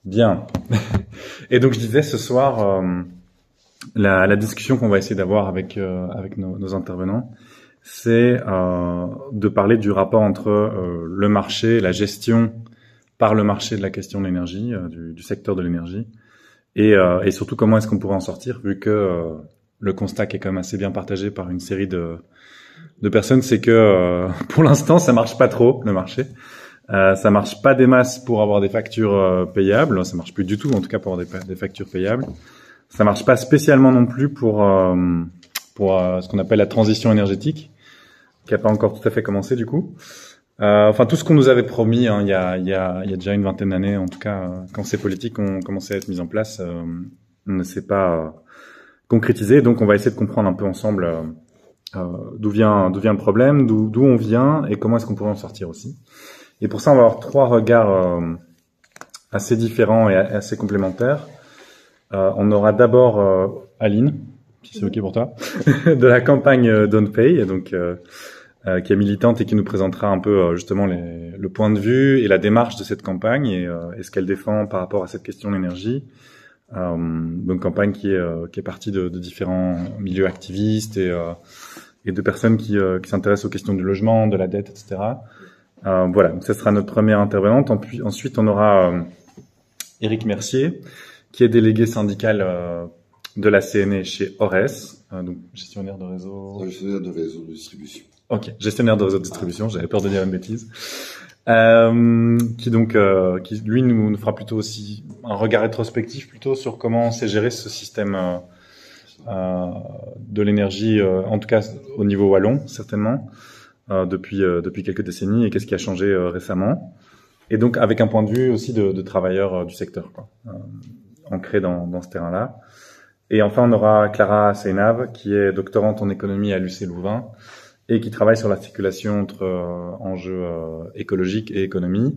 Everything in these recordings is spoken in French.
Bien. Et donc je disais ce soir, la discussion qu'on va essayer d'avoir avec nos intervenants, c'est de parler du rapport entre le marché, la gestion par le marché de la question de l'énergie, du secteur de l'énergie, et surtout comment est-ce qu'on pourrait en sortir, vu que le constat qui est quand même assez bien partagé par une série de personnes, c'est que pour l'instant ça marche pas trop le marché. Ça marche pas des masses pour avoir des factures payables, ça marche plus du tout en tout cas pour avoir des factures payables. Ça marche pas spécialement non plus pour ce qu'on appelle la transition énergétique, qui a pas encore tout à fait commencé du coup. Enfin tout ce qu'on nous avait promis il y a déjà une vingtaine d'années, en tout cas quand ces politiques ont commencé à être mises en place, ne s'est pas concrétisé. Donc on va essayer de comprendre un peu ensemble d'où vient le problème, d'où on vient et comment est-ce qu'on pourrait en sortir aussi. Et pour ça, on va avoir trois regards assez différents et assez complémentaires. On aura d'abord Aline, si c'est OK pour toi, de la campagne Don't Pay, donc qui est militante et qui nous présentera un peu justement le point de vue et la démarche de cette campagne et ce qu'elle défend par rapport à cette question de l'énergie. Donc campagne qui est partie de différents milieux activistes et de personnes qui s'intéressent aux questions du logement, de la dette, etc. Voilà, donc ça sera notre première intervenante. Ensuite, on aura Éric Mercier, qui est délégué syndical de la CNE chez Ores, donc gestionnaire de réseau. Gestionnaire de réseau de distribution. Ok, gestionnaire de réseau de distribution. J'avais peur de dire une bêtise. Qui lui nous fera plutôt aussi un regard rétrospectif plutôt sur comment s'est géré ce système de l'énergie, en tout cas au niveau wallon certainement. Depuis quelques décennies et qu'est-ce qui a changé récemment, et donc avec un point de vue aussi de travailleurs du secteur, quoi, ancré dans ce terrain-là. Et enfin on aura Clara Seinav, qui est doctorante en économie à l'UC Louvain et qui travaille sur l'articulation entre enjeux écologiques et économie,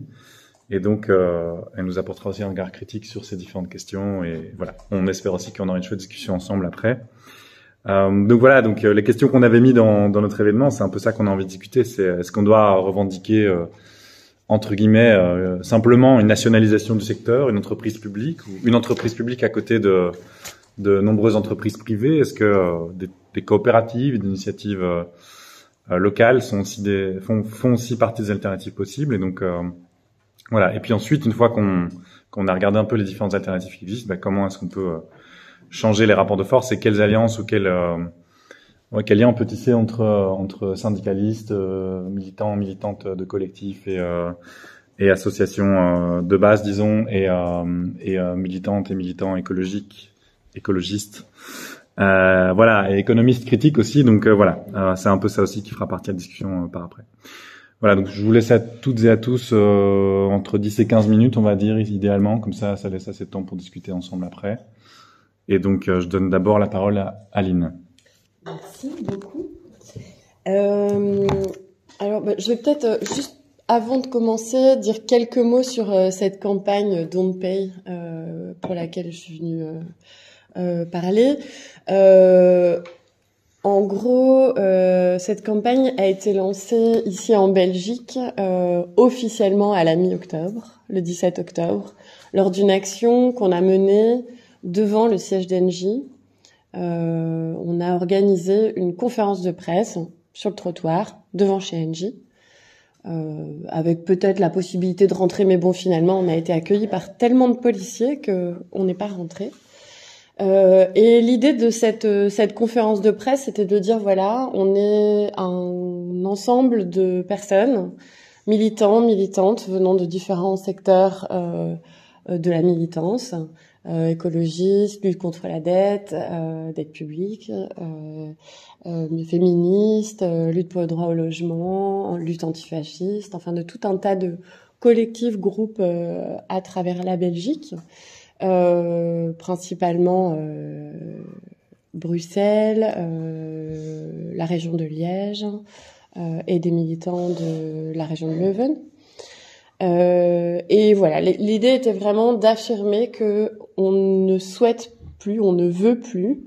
et donc elle nous apportera aussi un regard critique sur ces différentes questions. Et voilà, on espère aussi qu'on aura une chouette discussion ensemble après. Donc voilà, les questions qu'on avait mis dans notre événement, c'est un peu ça qu'on a envie de discuter. C'est est-ce qu'on doit revendiquer entre guillemets simplement une nationalisation du secteur, une entreprise publique, ou une entreprise publique à côté de nombreuses entreprises privées? Est-ce que des coopératives, des initiatives locales font aussi partie des alternatives possibles? Et donc voilà. Et puis ensuite, une fois qu'on a regardé un peu les différentes alternatives qui existent, comment est-ce qu'on peut changer les rapports de force, et quelles alliances ou quel lien on peut tisser entre syndicalistes, militants, militantes de collectifs et associations de base, disons, et militantes et militants écologistes, voilà, et économistes critiques aussi. Donc voilà, c'est un peu ça aussi qui fera partie de la discussion par après. Voilà, donc je vous laisse à toutes et à tous entre 10 et 15 minutes, on va dire, idéalement, comme ça laisse assez de temps pour discuter ensemble après. Et donc, je donne d'abord la parole à Aline. Merci beaucoup. Alors, je vais peut-être, juste avant de commencer, dire quelques mots sur cette campagne Don't Pay pour laquelle je suis venue parler. En gros, cette campagne a été lancée ici en Belgique officiellement à la mi-octobre, le 17 octobre, lors d'une action qu'on a menée devant le siège d'Engie. On a organisé une conférence de presse sur le trottoir devant chez Engie, avec peut-être la possibilité de rentrer, mais bon, finalement on a été accueillis par tellement de policiers que on n'est pas rentré. Et l'idée de cette conférence de presse, c'était de dire voilà, on est un ensemble de personnes, militants, militantes, venant de différents secteurs de la militance, écologistes, lutte contre la dette publique, féministes, lutte pour le droit au logement, lutte antifasciste, enfin de tout un tas de collectifs, groupes à travers la Belgique, principalement Bruxelles, la région de Liège et des militants de la région de Leuven. Et voilà, l'idée était vraiment d'affirmer que on ne souhaite plus, on ne veut plus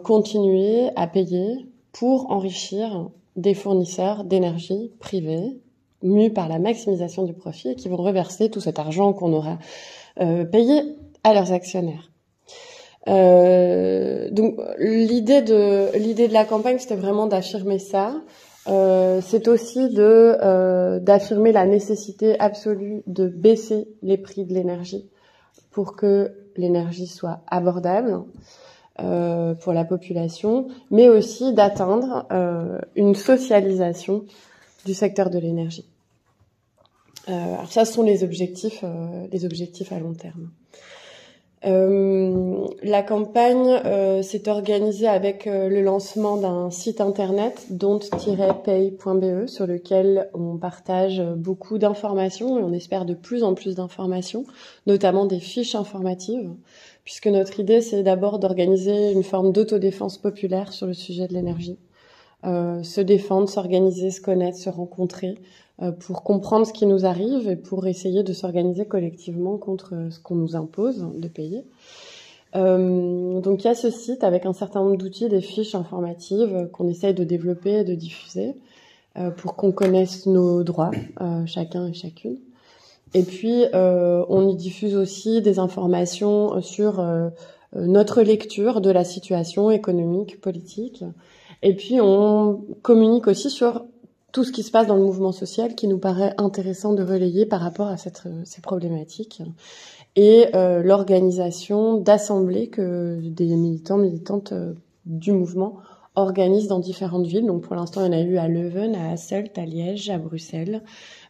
continuer à payer pour enrichir des fournisseurs d'énergie privés mus par la maximisation du profit et qui vont reverser tout cet argent qu'on aura payer à leurs actionnaires. Donc l'idée de la campagne, c'était vraiment d'affirmer ça. C'est aussi d'affirmer la nécessité absolue de baisser les prix de l'énergie pour que l'énergie soit abordable pour la population, mais aussi d'atteindre une socialisation du secteur de l'énergie. Alors ça, ce sont les objectifs à long terme. La campagne s'est organisée avec le lancement d'un site internet don't-pay.be sur lequel on partage beaucoup d'informations et on espère de plus en plus d'informations, notamment des fiches informatives, puisque notre idée c'est d'abord d'organiser une forme d'autodéfense populaire sur le sujet de l'énergie, se défendre, s'organiser, se connaître, se rencontrer, pour comprendre ce qui nous arrive et pour essayer de s'organiser collectivement contre ce qu'on nous impose de payer. Donc il y a ce site avec un certain nombre d'outils, des fiches informatives qu'on essaye de développer et de diffuser pour qu'on connaisse nos droits, chacun et chacune. Et puis on y diffuse aussi des informations sur notre lecture de la situation économique, politique. Et puis on communique aussi sur tout ce qui se passe dans le mouvement social qui nous paraît intéressant de relayer par rapport à ces problématiques et l'organisation d'assemblées que des militantes du mouvement organisent dans différentes villes. Donc pour l'instant, il y en a eu à Leuven, à Hasselt, à Liège, à Bruxelles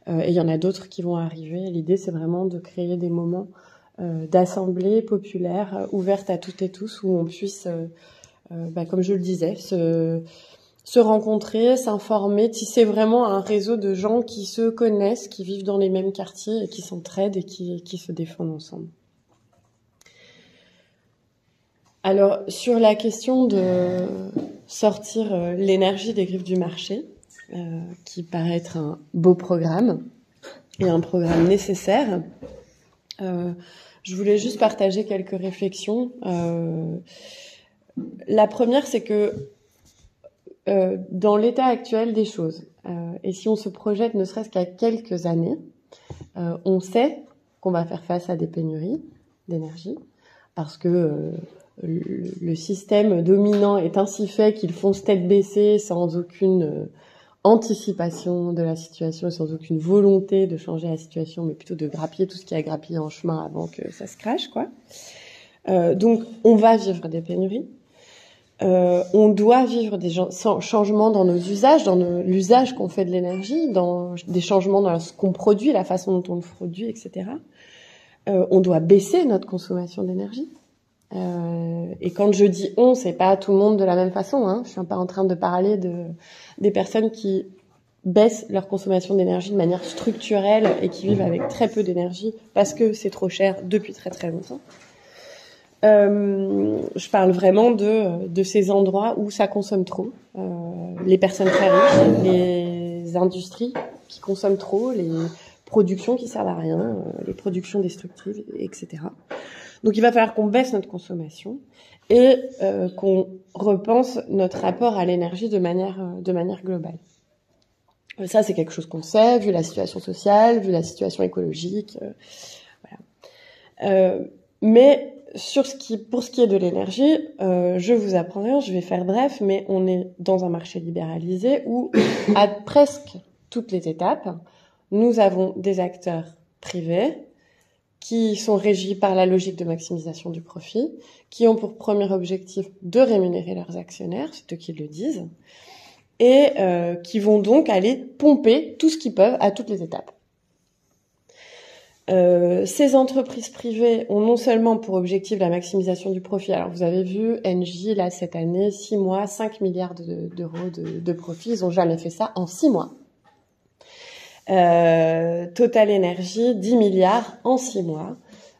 et il y en a d'autres qui vont arriver. L'idée, c'est vraiment de créer des moments d'assemblées populaires ouvertes à toutes et tous où on puisse, comme je le disais, se rencontrer, s'informer, tisser vraiment un réseau de gens qui se connaissent, qui vivent dans les mêmes quartiers et qui s'entraident et qui se défendent ensemble. Alors, sur la question de sortir l'énergie des griffes du marché, qui paraît être un beau programme et un programme nécessaire, je voulais juste partager quelques réflexions. La première, c'est que dans l'état actuel des choses, et si on se projette ne serait-ce qu'à quelques années, on sait qu'on va faire face à des pénuries d'énergie, parce que le système dominant est ainsi fait qu'ils foncent tête baissée sans aucune anticipation de la situation, sans aucune volonté de changer la situation, mais plutôt de grappiller tout ce qui a grappillé en chemin avant que ça se crache, quoi. Donc on va vivre des pénuries. On doit vivre des changements dans nos usages, dans l'usage qu'on fait de l'énergie, dans des changements dans ce qu'on produit, la façon dont on le produit, etc. On doit baisser notre consommation d'énergie. Et quand je dis on, c'est pas tout le monde de la même façon, hein. Je suis pas en train de parler des personnes qui baissent leur consommation d'énergie de manière structurelle et qui vivent avec très peu d'énergie parce que c'est trop cher depuis très très longtemps. Je parle vraiment de ces endroits où ça consomme trop, les personnes très riches, les industries qui consomment trop, les productions qui servent à rien, les productions destructives, etc. Donc il va falloir qu'on baisse notre consommation et qu'on repense notre rapport à l'énergie de manière globale. Ça, c'est quelque chose qu'on sait, vu la situation sociale, vu la situation écologique. Voilà. Mais pour ce qui est de l'énergie, je vous apprends rien, je vais faire bref, mais on est dans un marché libéralisé où, à presque toutes les étapes, nous avons des acteurs privés qui sont régis par la logique de maximisation du profit, qui ont pour premier objectif de rémunérer leurs actionnaires, c'est eux qui le disent, et qui vont donc aller pomper tout ce qu'ils peuvent à toutes les étapes. Ces entreprises privées ont non seulement pour objectif la maximisation du profit. Alors vous avez vu, Engie, là, cette année, 6 mois, 5 milliards d'euros de profit. Ils ont jamais fait ça en 6 mois. Total Energy, 10 milliards en 6 mois.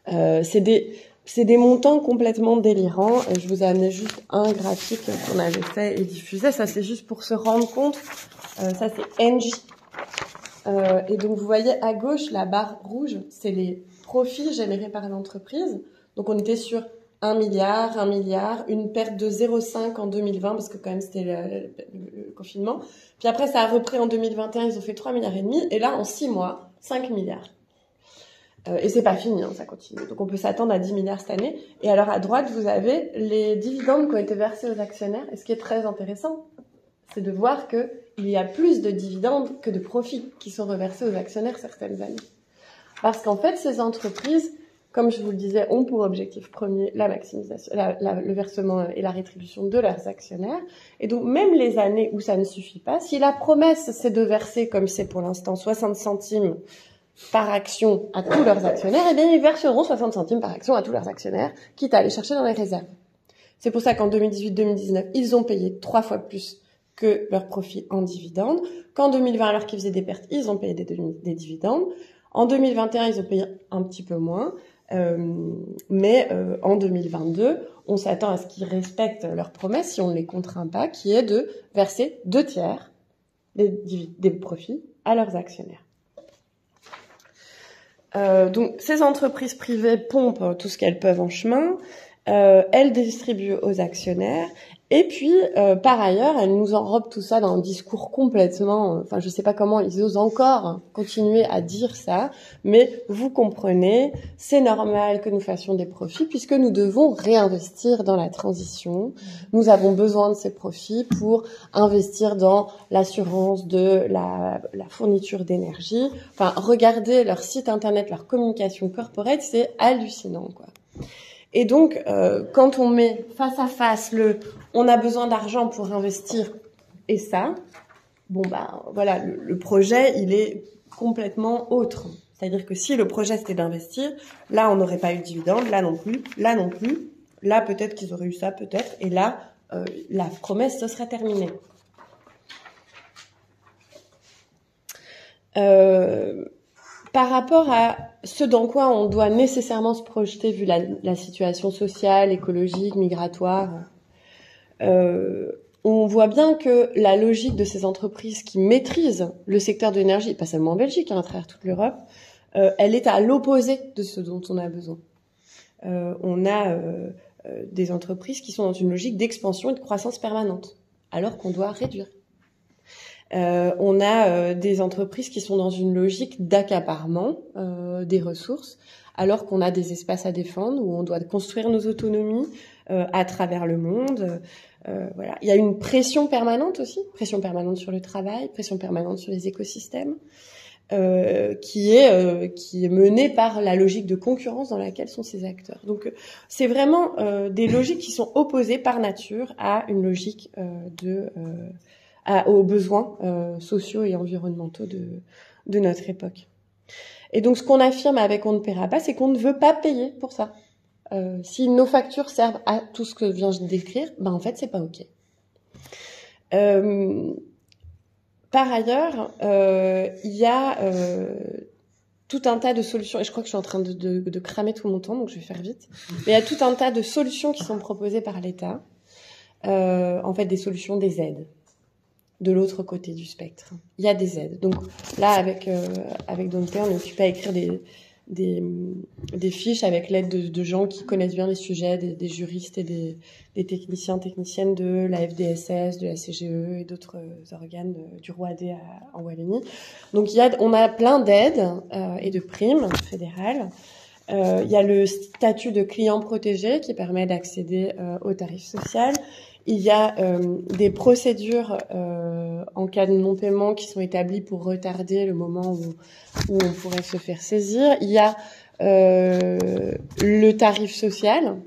C'est des montants complètement délirants. Je vous ai amené juste un graphique qu'on avait fait et diffusé. Ça, c'est juste pour se rendre compte. Ça, c'est Engie. Et donc, vous voyez à gauche, la barre rouge, c'est les profits générés par l'entreprise. Donc, on était sur 1 milliard, une perte de 0,5 en 2020, parce que quand même, c'était le confinement. Puis après, ça a repris en 2021, ils ont fait 3,5 milliards. Et là, en 6 mois, 5 milliards. Et c'est pas fini, hein, ça continue. Donc on peut s'attendre à 10 milliards cette année. Et alors à droite, vous avez les dividendes qui ont été versés aux actionnaires. Et ce qui est très intéressant, c'est de voir que il y a plus de dividendes que de profits qui sont reversés aux actionnaires certaines années. Parce qu'en fait, ces entreprises, comme je vous le disais, ont pour objectif premier la maximisation, le versement et la rétribution de leurs actionnaires. Et donc, même les années où ça ne suffit pas, si la promesse, c'est de verser, comme c'est pour l'instant, 60 centimes par action à tous leurs actionnaires, eh bien, ils verseront 60 centimes par action à tous leurs actionnaires, quitte à aller chercher dans les réserves. C'est pour ça qu'en 2018-2019, ils ont payé 3 fois plus que leur profit en dividendes. Qu'en 2020, alors qu'ils faisaient des pertes, ils ont payé des dividendes. En 2021, ils ont payé un petit peu moins. Mais en 2022, on s'attend à ce qu'ils respectent leurs promesses, si on ne les contraint pas, qui est de verser 2/3 des profits à leurs actionnaires. Donc, ces entreprises privées pompent tout ce qu'elles peuvent en chemin. Elles distribuent aux actionnaires. Et puis, par ailleurs, elles nous enrobent tout ça dans un discours complètement... Enfin, je sais pas comment ils osent encore continuer à dire ça, mais vous comprenez, c'est normal que nous fassions des profits puisque nous devons réinvestir dans la transition. Nous avons besoin de ces profits pour investir dans l'assurance de la fourniture d'énergie. Enfin, regardez leur site internet, leur communication corporate, c'est hallucinant, quoi. Et donc, quand on met face à face on a besoin d'argent pour investir et ça, bon bah voilà, le projet il est complètement autre. C'est-à-dire que si le projet c'était d'investir, là on n'aurait pas eu de dividende, là non plus, là peut-être qu'ils auraient eu ça, peut-être, et là la promesse ce serait terminée. Par rapport à ce dans quoi on doit nécessairement se projeter vu la situation sociale, écologique, migratoire, on voit bien que la logique de ces entreprises qui maîtrisent le secteur de l'énergie, pas seulement en Belgique, à travers toute l'Europe, elle est à l'opposé de ce dont on a besoin. On a des entreprises qui sont dans une logique d'expansion et de croissance permanente, alors qu'on doit réduire. On a des entreprises qui sont dans une logique d'accaparement des ressources, alors qu'on a des espaces à défendre où on doit construire nos autonomies à travers le monde. Voilà. Il y a une pression permanente aussi, pression permanente sur le travail, pression permanente sur les écosystèmes, qui est menée par la logique de concurrence dans laquelle sont ces acteurs. Donc c'est vraiment des logiques qui sont opposées par nature à une logique aux besoins sociaux et environnementaux de notre époque. Et donc, ce qu'on affirme avec On ne paiera pas, c'est qu'on ne veut pas payer pour ça. Si nos factures servent à tout ce que je viens de décrire, ben en fait, c'est pas OK. Par ailleurs, il y a tout un tas de solutions, et je crois que je suis en train de cramer tout mon temps, donc je vais faire vite. Mais il y a tout un tas de solutions qui sont proposées par l'État. En fait, des solutions, des aides. De l'autre côté du spectre, il y a des aides. Donc là, avec Dante, on est occupé à écrire des fiches avec l'aide de gens qui connaissent bien les sujets, des juristes et des techniciennes de la FDSS, de la CGE et d'autres organes du ROAD en Wallonie. Donc on a plein d'aides et de primes fédérales. Il y a le statut de client protégé qui permet d'accéder au tarif social. Il y a des procédures en cas de non-paiement qui sont établies pour retarder le moment où on pourrait se faire saisir. Il y a le tarif social.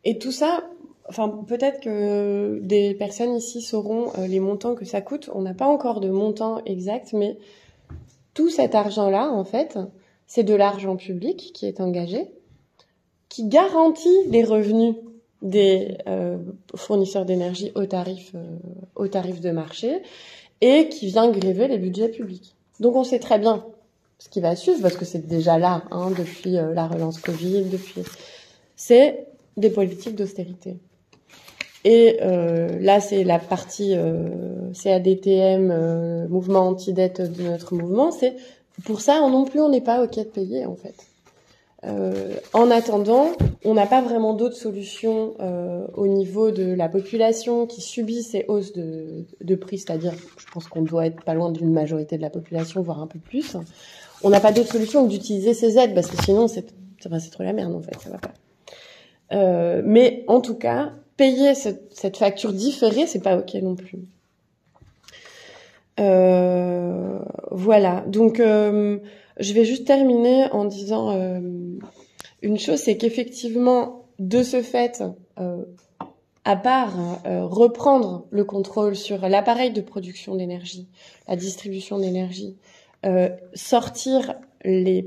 Et tout ça, enfin peut-être que des personnes ici sauront les montants que ça coûte. On n'a pas encore de montant exact, mais tout cet argent-là, en fait, c'est de l'argent public qui est engagé, qui garantit les revenus des fournisseurs d'énergie au tarif de marché et qui vient gréver les budgets publics. Donc on sait très bien ce qui va suivre parce que c'est déjà là depuis la relance Covid, c'est des politiques d'austérité. Et là c'est la partie CADTM, mouvement anti-dette de notre mouvement, c'est pour ça non plus on n'est pas OK de payer en fait. En attendant, on n'a pas vraiment d'autres solutions au niveau de la population qui subit ces hausses de prix, c'est-à-dire, je pense qu'on doit être pas loin d'une majorité de la population, voire un peu plus. on n'a pas d'autre solution que d'utiliser ces aides, parce que sinon c'est trop la merde en fait, ça va pas. Mais en tout cas, payer cette facture différée, c'est pas ok non plus. Voilà. Donc, je vais juste terminer en disant une chose, c'est qu'effectivement, de ce fait, à part reprendre le contrôle sur l'appareil de production d'énergie, la distribution d'énergie, sortir les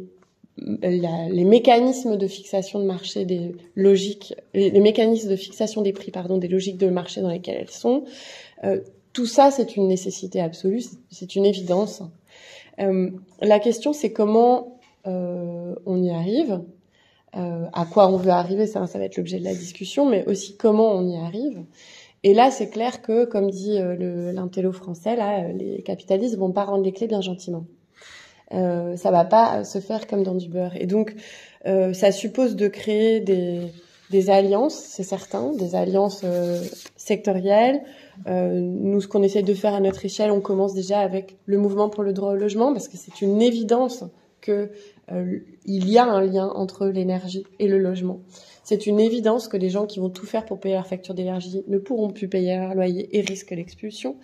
mécanismes de fixation de marché des logiques, les mécanismes de fixation des prix, pardon, des logiques de marché dans lesquelles elles sont, tout ça, c'est une nécessité absolue, c'est une évidence. La question, c'est comment on y arrive, à quoi on veut arriver, ça va être l'objet de la discussion, mais aussi comment on y arrive. Et là, c'est clair que, comme dit l'intello français, là, les capitalistes vont pas rendre les clés bien gentiment. Ça va pas se faire comme dans du beurre. Et donc, ça suppose de créer des alliances, c'est certain, des alliances sectorielles. Nous, ce qu'on essaie de faire à notre échelle, on commence déjà avec le mouvement pour le droit au logement, parce que c'est une évidence que il y a un lien entre l'énergie et le logement. C'est une évidence que les gens qui vont tout faire pour payer leur facture d'énergie ne pourront plus payer leur loyer et risquent l'expulsion,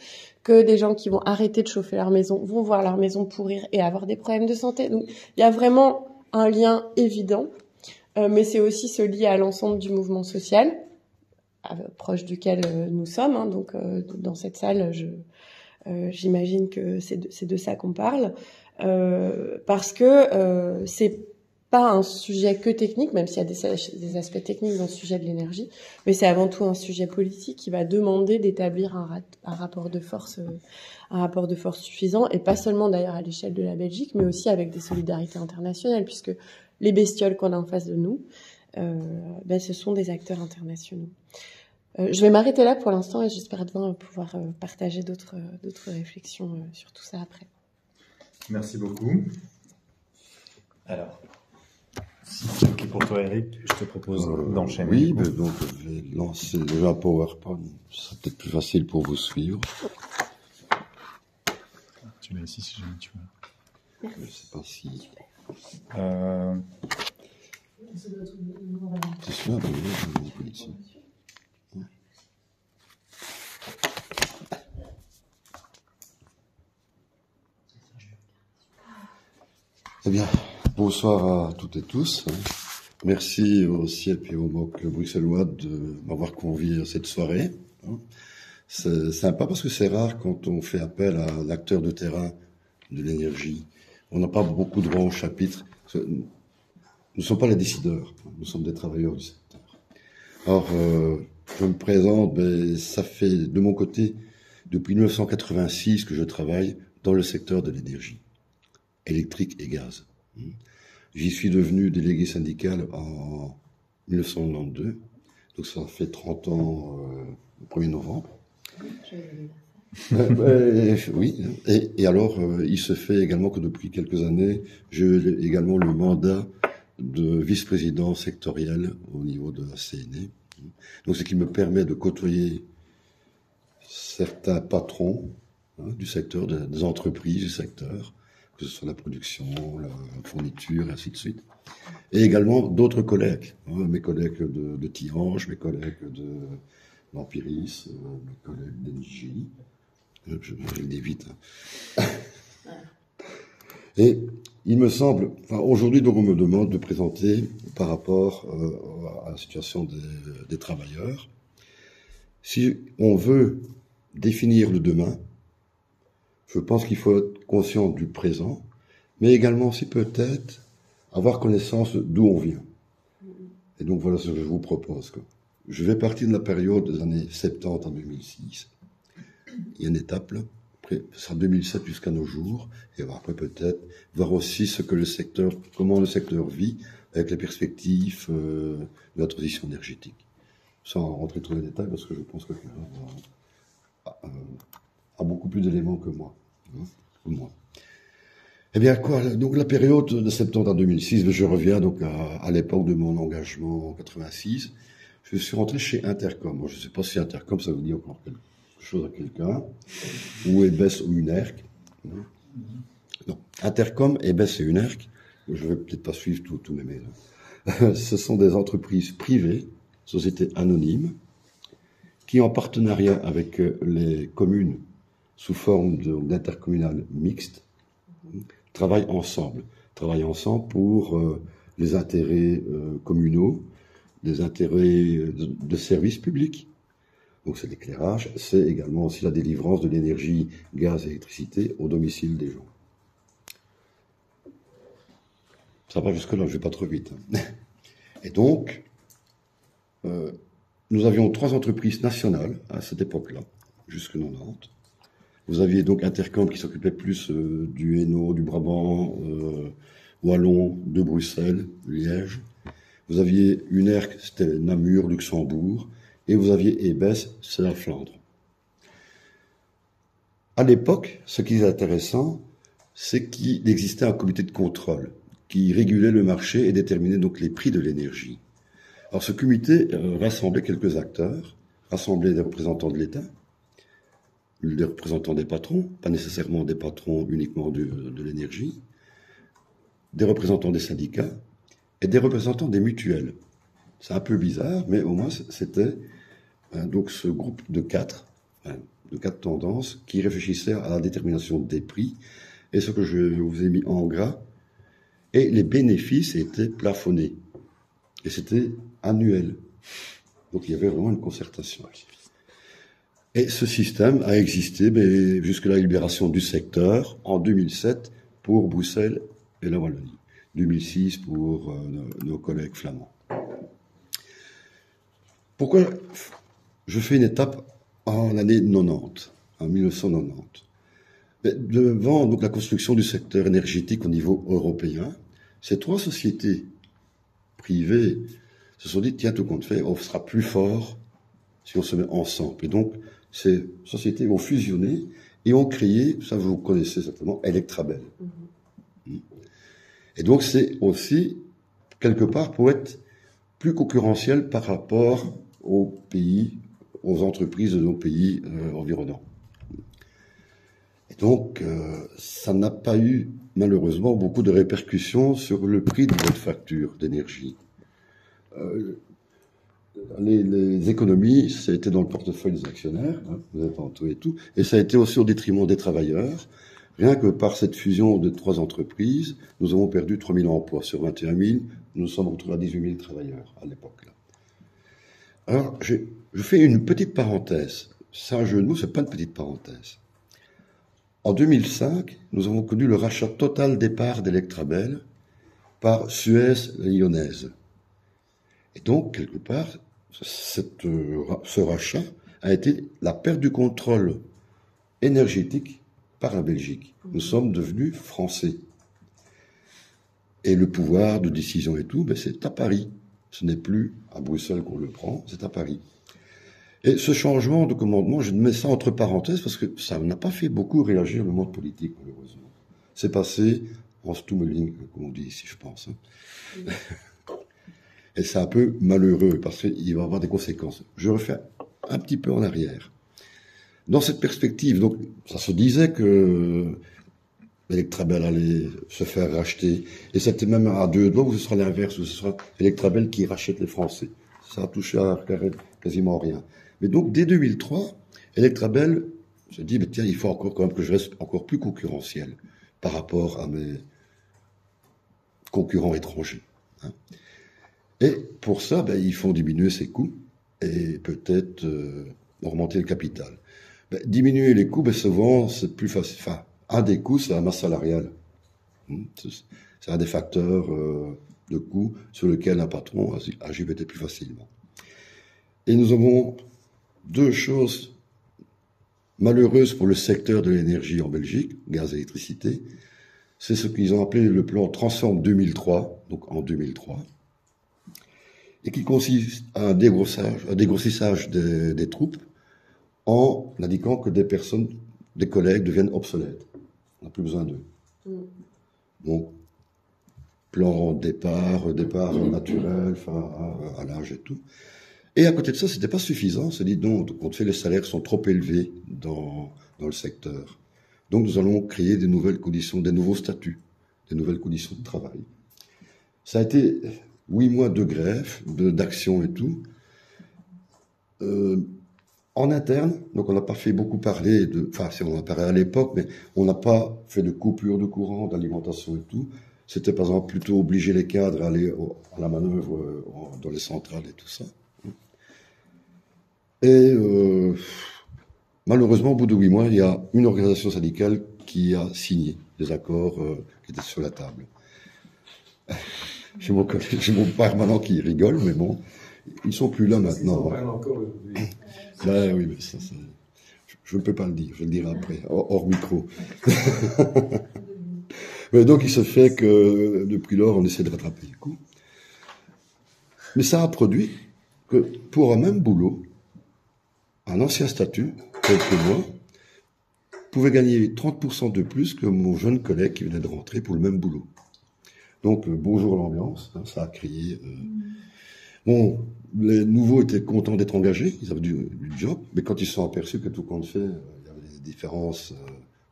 que des gens qui vont arrêter de chauffer leur maison vont voir leur maison pourrir et avoir des problèmes de santé. Donc, il y a vraiment un lien évident, mais c'est aussi se lier à l'ensemble du mouvement social, proche duquel nous sommes. Hein, donc, dans cette salle, j'imagine que c'est de ça qu'on parle, parce que c'est pas un sujet que technique, même s'il y a des aspects techniques dans le sujet de l'énergie, mais c'est avant tout un sujet politique qui va demander d'établir un rapport de force suffisant, et pas seulement d'ailleurs à l'échelle de la Belgique, mais aussi avec des solidarités internationales, puisque les bestioles qu'on a en face de nous, ce sont des acteurs internationaux. Je vais m'arrêter là pour l'instant et j'espère pouvoir partager d'autres réflexions sur tout ça après. Merci beaucoup. Alors, si c'est OK pour toi, Eric, je te propose d'enchaîner. Oui, donc je vais lancer déjà un PowerPoint. Ce sera peut-être plus facile pour vous suivre. Tu l'as ici si jamais tu veux. Je ne sais pas si... C'est celui-là, je vais ici. Eh bien, bonsoir à toutes et tous. Merci au CIEP et au MOC bruxellois de m'avoir convié à cette soirée. C'est sympa parce que c'est rare quand on fait appel à l'acteur de terrain de l'énergie. On n'a pas beaucoup de droit au chapitre. Nous ne sommes pas les décideurs, nous sommes des travailleurs du secteur. Alors, je me présente, ça fait de mon côté depuis 1986 que je travaille dans le secteur de l'énergie, électrique et gaz. J'y suis devenu délégué syndical en 1992, donc ça fait 30 ans le 1er novembre. Oui, et alors il se fait également que depuis quelques années, j'ai également le mandat de vice-président sectoriel au niveau de la CNE. Donc ce qui me permet de côtoyer certains patrons du secteur, des entreprises du secteur, que ce soit la production, la fourniture, et ainsi de suite. Et également d'autres collègues, mes collègues de Tihange, mes collègues d'Empiris, mes collègues d'NJ. Je le dis vite. Et il me semble, aujourd'hui, donc, on me demande de présenter par rapport à la situation des travailleurs. Si on veut définir le demain, je pense qu'il faut être conscient du présent, mais également aussi peut-être avoir connaissance d'où on vient. Et donc voilà ce que je vous propose. Je vais partir de la période des années 70 à 2006. Il y a une étape là. Après, ce sera 2007 jusqu'à nos jours, et après peut-être voir aussi comment le secteur vit avec les perspectives de la transition énergétique. Sans rentrer trop dans les détails, parce que je pense que a beaucoup plus d'éléments que moi. Eh bien, donc la période de 70 à 2006, je reviens donc à l'époque de mon engagement en 86. Je suis rentré chez Intercom. Moi, je ne sais pas si Intercom, ça vous dit encore quelque chose à quelqu'un, ou EBS ou UNERC. Non. Intercom, EBES et UNERC, je ne vais peut-être pas suivre tous mes mails. Ce sont des entreprises privées, sociétés anonymes, qui, en partenariat avec les communes sous forme d'intercommunales mixtes, travaillent ensemble pour les intérêts communaux, des intérêts de services publics. Donc c'est l'éclairage, c'est également aussi la délivrance de l'énergie, gaz et électricité au domicile des gens. Ça va jusque-là, je ne vais pas trop vite. Et donc, nous avions 3 entreprises nationales à cette époque-là, jusque 90. Vous aviez donc Intercom qui s'occupait plus du Hainaut, du Brabant, Wallon, de Bruxelles, Liège. Vous aviez UNERC, c'était Namur, Luxembourg. Et vous aviez EBES, c'est la Flandre. À l'époque, ce qui est intéressant, c'est qu'il existait un comité de contrôle qui régulait le marché et déterminait donc les prix de l'énergie. Alors ce comité rassemblait quelques acteurs, rassemblait des représentants de l'État, des représentants des patrons, pas nécessairement des patrons uniquement de l'énergie, des représentants des syndicats et des représentants des mutuelles. C'est un peu bizarre, mais au moins c'était donc ce groupe de 4 tendances qui réfléchissaient à la détermination des prix, et ce que je vous ai mis en gras, et les bénéfices étaient plafonnés, et c'était annuel. Donc il y avait vraiment une concertation. Et ce système a existé jusqu'à la libération du secteur en 2007 pour Bruxelles et la Wallonie, 2006 pour nos collègues flamands. Pourquoi je fais une étape en l'année 90, en 1990? Devant donc la construction du secteur énergétique au niveau européen, ces 3 sociétés privées se sont dit, tiens, tout compte fait, on sera plus fort si on se met ensemble. Et donc, ces sociétés ont fusionné et ont créé, ça vous connaissez certainement, Electrabel. Et donc, c'est aussi, quelque part, pour être plus concurrentiel par rapport aux pays, aux entreprises de nos pays environnants. Et donc, ça n'a pas eu, malheureusement, beaucoup de répercussions sur le prix de votre facture d'énergie. Les économies, ça a été dans le portefeuille des actionnaires, vous êtes en tout et tout, et ça a été aussi au détriment des travailleurs. Rien que par cette fusion de 3 entreprises, nous avons perdu 3 000 emplois sur 21 000. Nous sommes retrouvés à 18 000 travailleurs à l'époque. Alors, je fais une petite parenthèse. C'est un jeu de mots, c'est pas une petite parenthèse. En 2005, nous avons connu le rachat total des parts d'Electrabel par Suez Lyonnaise. Et donc, quelque part, ce rachat a été la perte du contrôle énergétique par la Belgique. Nous sommes devenus français. Et le pouvoir de décision et tout, c'est à Paris. Ce n'est plus à Bruxelles qu'on le prend, c'est à Paris. Et ce changement de commandement, je mets ça entre parenthèses parce que ça n'a pas fait beaucoup réagir le monde politique, malheureusement. C'est passé en stummeling, comme on dit ici, je pense. Et c'est un peu malheureux parce qu'il va y avoir des conséquences. Je refais un petit peu en arrière. Dans cette perspective, donc, ça se disait que Electrabel allait se faire racheter. Et c'était même à 2 doigts où ce sera l'inverse, où ce sera Electrabel qui rachète les Français. Ça a touché à quasiment rien. Mais donc, dès 2003, Electrabel se dit, tiens, il faut encore quand même que je reste encore plus concurrentiel par rapport à mes concurrents étrangers. Et pour ça, ils font diminuer ses coûts et peut-être augmenter le capital. Diminuer les coûts, souvent, c'est plus facile. Enfin, un des coûts, c'est la masse salariale. C'est un des facteurs de coûts sur lequel un patron agit peut-être plus facilement. Et nous avons 2 choses malheureuses pour le secteur de l'énergie en Belgique, gaz et électricité. C'est ce qu'ils ont appelé le plan Transform 2003, donc en 2003, et qui consiste à un dégrossissage des troupes en indiquant que des collègues deviennent obsolètes. On n'a plus besoin d'eux. Donc, plan départ naturel, à l'âge et tout. Et à côté de ça, c'était pas suffisant. On s'est dit, non, compte fait, les salaires sont trop élevés dans le secteur. Donc nous allons créer des nouvelles conditions, des nouveaux statuts, des nouvelles conditions de travail. Ça a été 8 mois de grève, d'action et tout. En interne, donc on n'a pas fait beaucoup parler enfin, on en a parlé à l'époque, mais on n'a pas fait de coupure de courant, d'alimentation et tout. C'était par exemple plutôt obliger les cadres à aller à la manœuvre dans les centrales et tout ça. Et malheureusement, au bout de 8 mois, il y a une organisation syndicale qui a signé des accords qui étaient sur la table. J'ai mon permanent qui rigole, mais bon, ils sont plus là maintenant. Là, oui, mais ça, je ne peux pas le dire, je le dirai après, hors micro. Mais donc, il se fait que depuis lors, on essaie de rattraper le coup. Mais ça a produit que pour un même boulot, un ancien statut, quelques mois, pouvait gagner 30% de plus que mon jeune collègue qui venait de rentrer pour le même boulot. Donc, bonjour l'ambiance, hein, ça a créé... Bon, les nouveaux étaient contents d'être engagés, ils avaient du job, mais quand ils se sont aperçus que tout compte fait, il y avait des différences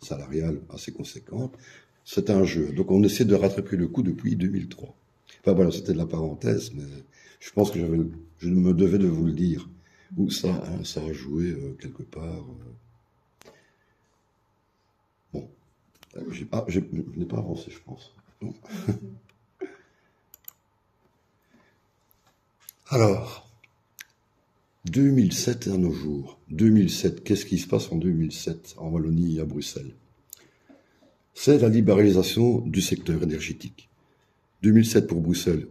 salariales assez conséquentes, c'était un jeu. Donc, on essaie de rattraper le coup depuis 2003. Enfin, voilà, c'était de la parenthèse, mais je pense que je me devais de vous le dire. Où ça a joué quelque part. Bon, je n'ai pas avancé, je pense. Non. Alors, 2007 à nos jours. 2007, qu'est-ce qui se passe en 2007 en Wallonie et à Bruxelles? C'est la libéralisation du secteur énergétique. 2007 pour Bruxelles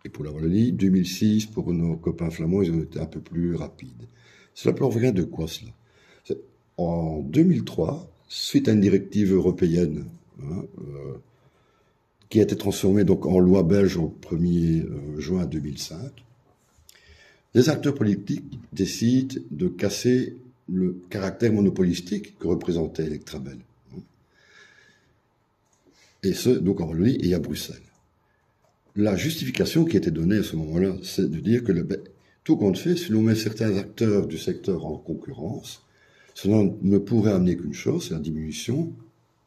et pour la Wallonie, 2006 pour nos copains flamands, ils ont été un peu plus rapides. Cela provient de quoi, cela? En 2003, suite à une directive européenne qui a été transformée donc en loi belge au 1er juin 2005, les acteurs politiques décident de casser le caractère monopolistique que représentait Electrabel. Et ce, donc en Wallonie et à Bruxelles. La justification qui était donnée à ce moment-là, c'est de dire que tout compte fait, si l'on met certains acteurs du secteur en concurrence, cela ne pourrait amener qu'une chose, c'est la diminution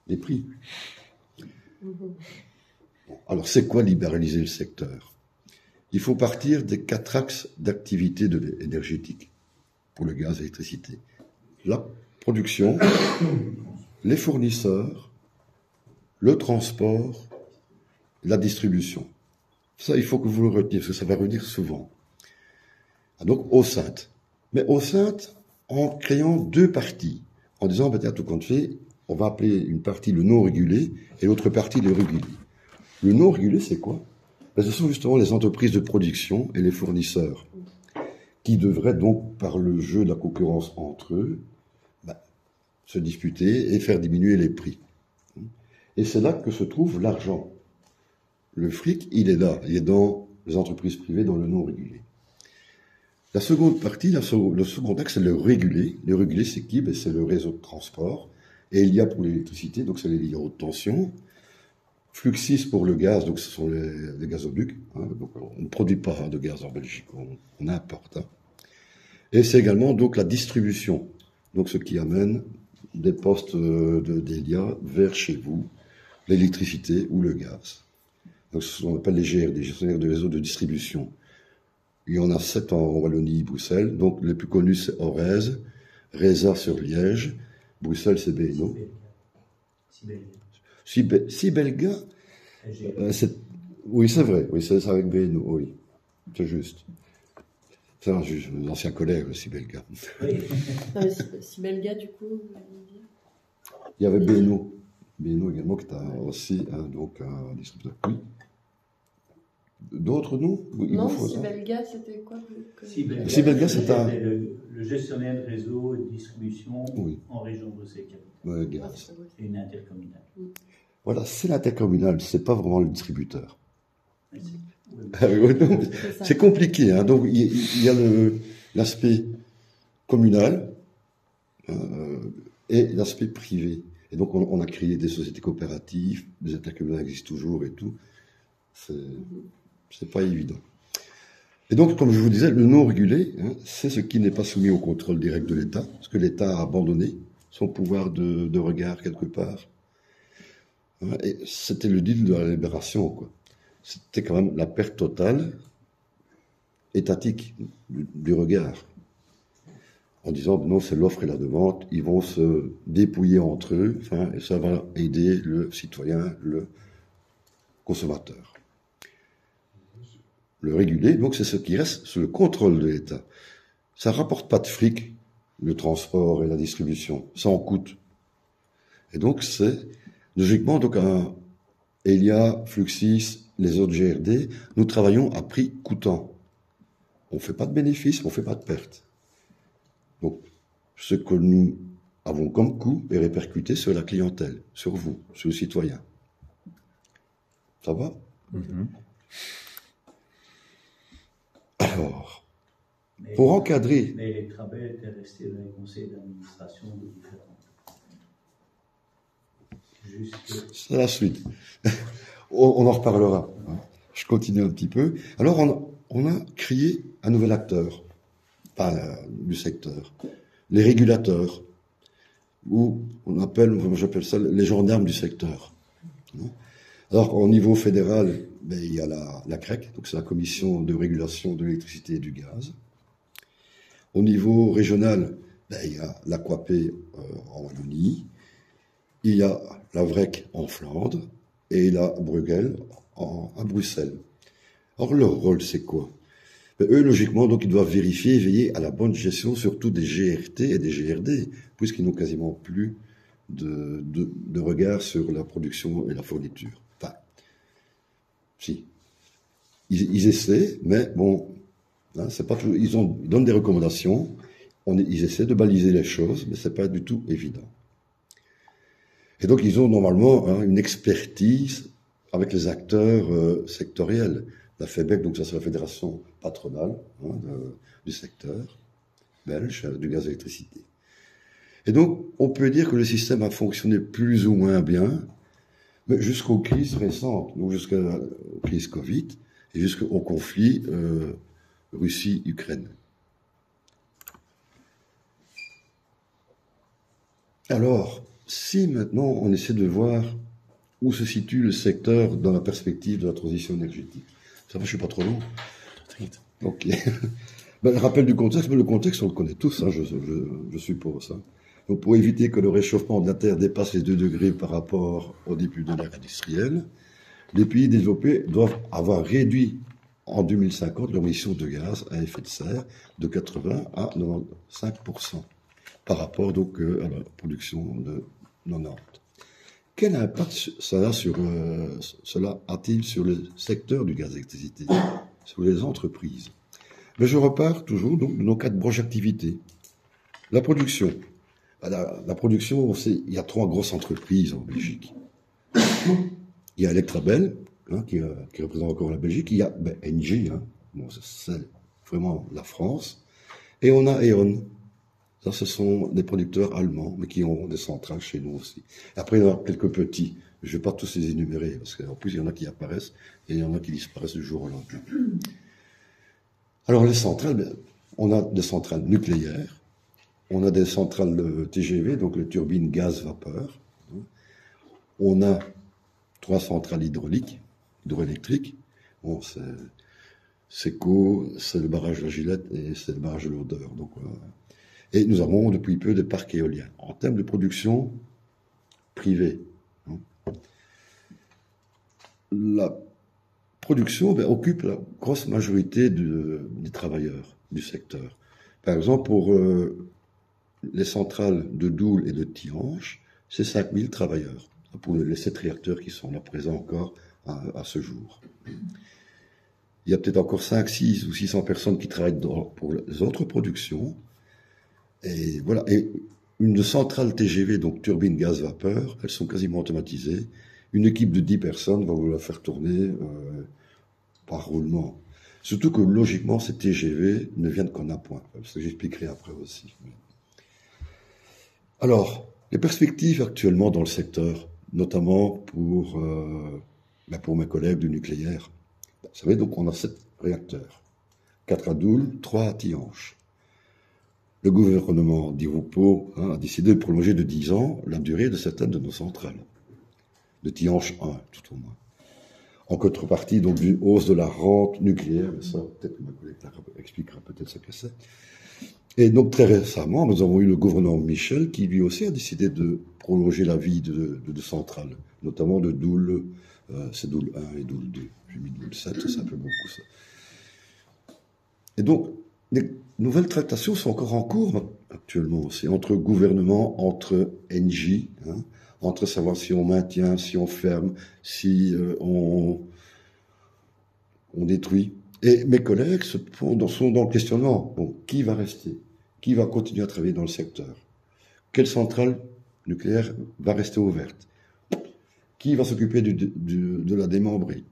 des prix. Alors, c'est quoi libéraliser le secteur? Il faut partir des 4 axes d'activité énergétique pour le gaz et l'électricité. La production, les fournisseurs, le transport, la distribution. Ça, il faut que vous le reteniez, parce que ça va revenir souvent. Donc, au sein. Mais au sein, en créant 2 parties, en disant, à tout compte fait, on va appeler une partie le non régulé et l'autre partie le régulé. Le non régulé, c'est quoi? Ce sont justement les entreprises de production et les fournisseurs qui devraient donc, par le jeu de la concurrence entre eux, se disputer et faire diminuer les prix. Et c'est là que se trouve l'argent. Le fric, il est là, il est dans les entreprises privées, dans le non régulé. La seconde partie, le second axe, c'est le régulé. Le régulé, c'est qui? C'est le réseau de transport. Et il y a pour l'électricité, donc c'est les lignes haute tension. Fluxis pour le gaz, donc ce sont les gazoducs. Donc on ne produit pas de gaz en Belgique, on importe. Et c'est également donc la distribution, donc ce qui amène des postes d'Elia vers chez vous, l'électricité ou le gaz. Donc ce qu'on appelle les GRD, les gestionnaires de réseau de distribution. Il y en a 7 en Wallonie, Bruxelles. Donc les plus connus, c'est Orez, Reza sur Liège, Bruxelles, c'est BNO. Sibelga. Oui, c'est vrai. Oui, c'est avec BNO, oui. C'est juste. C'est un ancien collègue, Sibelga. Oui. Non, mais Sibelga, du coup, il y avait BNO. BNO également, qui est aussi donc un distributeur. Oui. D'autres noms? Non, Sibelga, c'était quoi? Sibelga, c'est le gestionnaire de réseau et de distribution en région Bruxelles. Oui, gaz. C'est une intercommunale. Voilà, c'est l'intercommunal, c'est pas vraiment le distributeur. C'est compliqué, hein. Donc il y a l'aspect communal et l'aspect privé. Et donc on a créé des sociétés coopératives, des intercommunales existent toujours et tout. C'est pas évident. Et donc, comme je vous disais, le non régulé, c'est ce qui n'est pas soumis au contrôle direct de l'État, ce que l'État a abandonné son pouvoir de regard quelque part. Et c'était le deal de la libération, quoi. C'était quand même la perte totale étatique du regard. En disant, non, c'est l'offre et la demande, ils vont se dépouiller entre eux, et ça va aider le citoyen, le consommateur. Le réguler, donc c'est ce qui reste sous le contrôle de l'État. Ça rapporte pas de fric, le transport et la distribution, ça en coûte. Et donc c'est, logiquement, donc Elia, Fluxis, les autres GRD, nous travaillons à prix coûtant. On fait pas de bénéfices, on fait pas de pertes. Donc, ce que nous avons comme coût est répercuté sur la clientèle, sur vous, sur le citoyen. Ça va? Alors, pour encadrer... Mais les travaux étaient restés dans les conseils d'administration de différents. C'est la suite. On en reparlera. Je continue un petit peu. Alors, on a créé un nouvel acteur du secteur, les régulateurs, ou j'appelle ça les gendarmes du secteur. Alors, au niveau fédéral, il y a la CREC, donc c'est la Commission de régulation de l'électricité et du gaz. Au niveau régional, il y a l'AQAP en Wallonie, il y a la VREC en Flandre et la Bruegel à Bruxelles. Or, leur rôle, c'est quoi? Eux, logiquement, donc, ils doivent vérifier et veiller à la bonne gestion, surtout des GRT et des GRD, puisqu'ils n'ont quasiment plus de regard sur la production et la fourniture. Enfin, si. Ils essaient, mais bon, hein, c'est pas tout, ils donnent des recommandations, ils essaient de baliser les choses, mais c'est pas du tout évident. Et donc, ils ont normalement une expertise avec les acteurs sectoriels. La FEBEC, donc ça c'est la fédération patronale du secteur belge du gaz et l'électricité. Et donc, on peut dire que le système a fonctionné plus ou moins bien, mais jusqu'aux crises récentes, donc jusqu'aux crises Covid et jusqu'au conflit Russie-Ukraine. Alors, si maintenant on essaie de voir où se situe le secteur dans la perspective de la transition énergétique. Ça va, je suis pas trop long. Ok. Le rappel du contexte, mais le contexte, on le connaît tous, hein, je suppose. Hein. Donc, pour éviter que le réchauffement de la Terre dépasse les 2 degrés par rapport au début de l'ère industrielle, les pays développés doivent avoir réduit en 2050 leur émission de gaz à effet de serre de 80 à 95% par rapport donc à la production de 90. Quel impact cela a-t-il sur le secteur du gaz et l'électricité, sur les entreprises? Mais je repars toujours donc, de nos 4 branches d'activité. La production. La production, il y a 3 grosses entreprises en Belgique. Il y a Electrabel, qui représente encore la Belgique. Il y a Engie, c'est vraiment la France. Et on a E.ON. Ça, ce sont des producteurs allemands, mais qui ont des centrales chez nous aussi. Après, il y en a quelques petits. Je ne vais pas tous les énumérer, parce qu'en plus, il y en a qui apparaissent, et il y en a qui disparaissent du jour au lendemain. Alors, les centrales, on a des centrales nucléaires, on a des centrales de TGV, donc les turbines gaz-vapeur. On a 3 centrales hydroélectriques. Bon, c'est Seco, c'est le barrage de la Gillette, et c'est le barrage de l'Odeur. Donc, voilà. Et nous avons depuis peu des parcs éoliens. En termes de production privée, la production occupe la grosse majorité des travailleurs du secteur. Par exemple, pour les centrales de Doul et de Tihange, c'est 5000 travailleurs, pour les 7 réacteurs qui sont là présents encore à ce jour. Il y a peut-être encore 5, 6 ou 600 personnes qui travaillent pour les autres productions. Et voilà. Et une centrale TGV, donc turbine gaz-vapeur, elles sont quasiment automatisées. Une équipe de 10 personnes va vous la faire tourner par roulement. Surtout que logiquement, ces TGV ne viennent qu'en appoint. Ce que j'expliquerai après aussi. Alors, les perspectives actuellement dans le secteur, notamment pour mes collègues du nucléaire. Vous savez, donc on a 7 réacteurs. 4 à Doul, 3 à Tihange. le gouvernement d'Irupo a décidé de prolonger de 10 ans la durée de certaines de nos centrales. De Tihange 1, tout au moins. En contrepartie, donc, d'une hausse de la rente nucléaire, mais ça, peut-être que ma collègue expliquera peut-être ce que c'est. Et donc, très récemment, nous avons eu le gouverneur Michel, qui lui aussi a décidé de prolonger la vie de centrales, notamment de Doul, c'est Doul 1 et Doul 2. J'ai mis Doul 7, ça fait beaucoup, ça. Et donc, les nouvelles tractations sont encore en cours, actuellement aussi, entre gouvernement, entre NJ, entre savoir si on maintient, si on ferme, si on détruit. Et mes collègues sont dans le questionnement. Bon, qui va rester? Qui va continuer à travailler dans le secteur? Quelle centrale nucléaire va rester ouverte? Qui va s'occuper de la démembrer?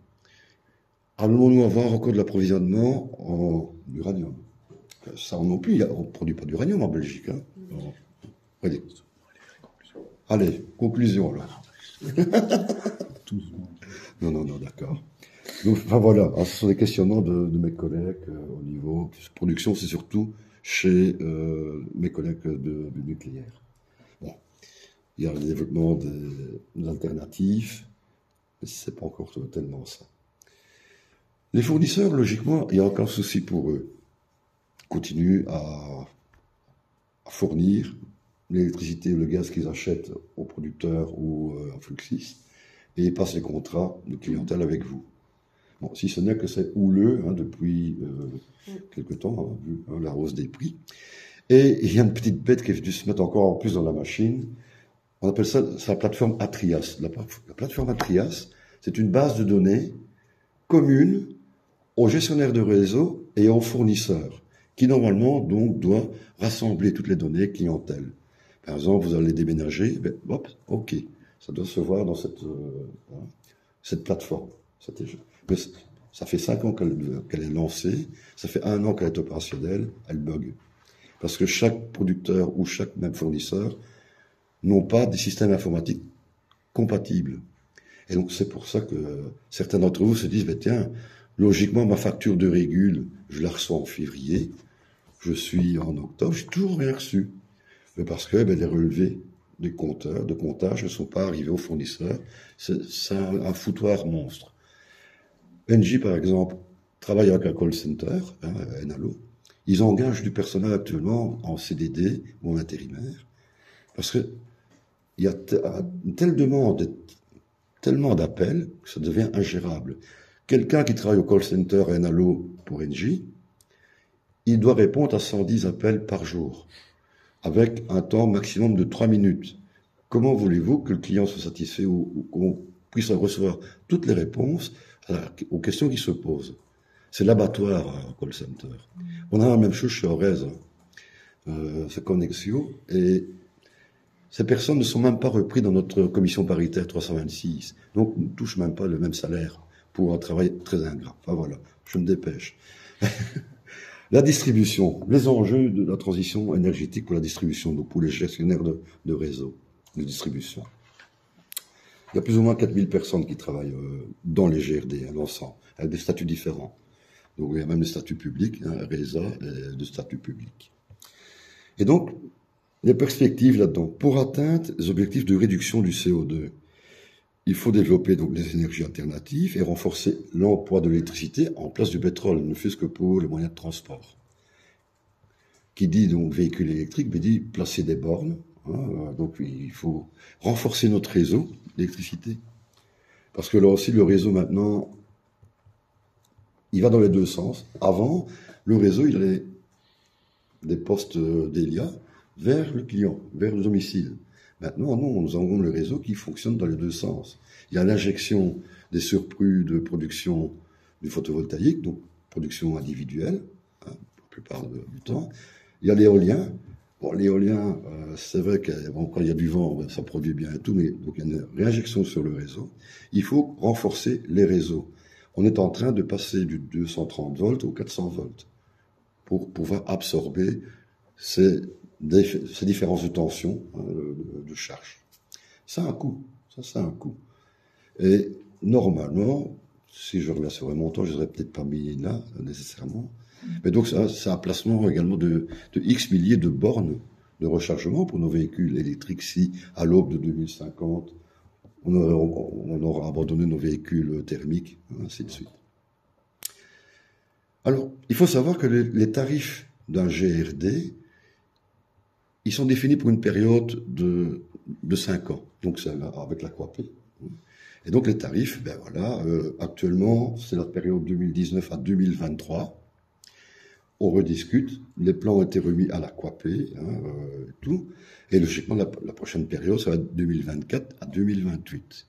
Allons-nous avoir encore de l'approvisionnement en uranium? Ça non plus, on ne produit pas d'uranium en Belgique. Allez, conclusion alors. Non, d'accord. Donc, enfin voilà, ce sont des questionnements de mes collègues au niveau production, c'est surtout chez mes collègues du nucléaire. Bon, il y a le développement des alternatives, mais c'est pas encore tellement ça. Les fournisseurs, logiquement, il n'y a aucun souci pour eux. Ils continuent à fournir l'électricité ou le gaz qu'ils achètent aux producteurs ou à Fluxis, et ils passent les contrats de clientèle avec vous. Bon, si ce n'est que c'est houleux depuis quelque temps, vu la hausse des prix. Et il y a une petite bête qui est venue se mettre encore en plus dans la machine. On appelle ça la plateforme Atrias. La plateforme Atrias, c'est une base de données commune aux gestionnaires de réseau et aux fournisseurs, qui normalement donc doit rassembler toutes les données clientèle. Par exemple, vous allez déménager, hop, ok, ça doit se voir dans cette plateforme. Mais ça fait 5 ans qu'elle est lancée, ça fait 1 an qu'elle est opérationnelle, elle bug. Parce que chaque producteur ou chaque même fournisseur n'ont pas des systèmes informatiques compatibles. Et donc c'est pour ça que certains d'entre vous se disent, tiens, logiquement ma facture de régule, je la reçois en février, je suis en octobre, j'ai toujours rien reçu. Mais parce que les relevés des compteurs, de comptage ne sont pas arrivés aux fournisseurs. C'est un foutoir monstre. NJ, par exemple, travaille avec un call center, Enalo. Ils engagent du personnel actuellement en CDD ou en intérimaire, parce que il y a une telle demande, tellement d'appels, que ça devient ingérable. Quelqu'un qui travaille au call center Enalo pour NJ, il doit répondre à 110 appels par jour, avec un temps maximum de 3 minutes. Comment voulez-vous que le client soit satisfait ou qu'on puisse recevoir toutes les réponses aux questions qui se posent? C'est l'abattoir, un call center. On a la même chose chez Orez, c'est Connexio, et ces personnes ne sont même pas reprises dans notre commission paritaire 326, donc ne touchent même pas le même salaire pour un travail très ingrat. Enfin voilà, je me dépêche. La distribution, les enjeux de la transition énergétique pour la distribution, donc pour les gestionnaires de réseau de distribution. Il y a plus ou moins 4000 personnes qui travaillent dans les GRD, l'ensemble, avec des statuts différents. Donc il y a même le statut public, RESA, et de statut public. Et donc, les perspectives là-dedans. Pour atteindre les objectifs de réduction du CO2, il faut développer donc les énergies alternatives et renforcer l'emploi de l'électricité en place du pétrole, ne fût-ce que pour les moyens de transport. Qui dit donc véhicule électrique, mais dit placer des bornes. Donc il faut renforcer notre réseau d'électricité. Parce que là aussi, le réseau maintenant, il va dans les deux sens. Avant, le réseau, il allait des postes d'Elia vers le client, vers le domicile. Maintenant, non, nous avons le réseau qui fonctionne dans les deux sens. Il y a l'injection des surplus de production du photovoltaïque, donc production individuelle, la plupart du temps. Il y a l'éolien. Bon, l'éolien, c'est vrai que quand il y a du vent, ça produit bien et tout, mais donc il y a une réinjection sur le réseau. Il faut renforcer les réseaux. On est en train de passer du 230 volts au 400 volts pour pouvoir absorber ces différences de tension, de charge. Ça a un coût. Ça a un coût. Et normalement, si je reviens sur le montant, je ne les aurais peut-être pas mis là, nécessairement. Mais donc, c'est un placement également de X milliers de bornes de rechargement pour nos véhicules électriques si, à l'aube de 2050, on aura abandonné nos véhicules thermiques, ainsi de suite. Alors, il faut savoir que les tarifs d'un GRD, ils sont définis pour une période de 5 ans. Donc, c'est avec la QAP. Et donc, les tarifs, ben voilà, actuellement, c'est la période 2019 à 2023. On rediscute. Les plans ont été remis à la QAP, et tout. Et logiquement, la prochaine période, ça va être 2024 à 2028.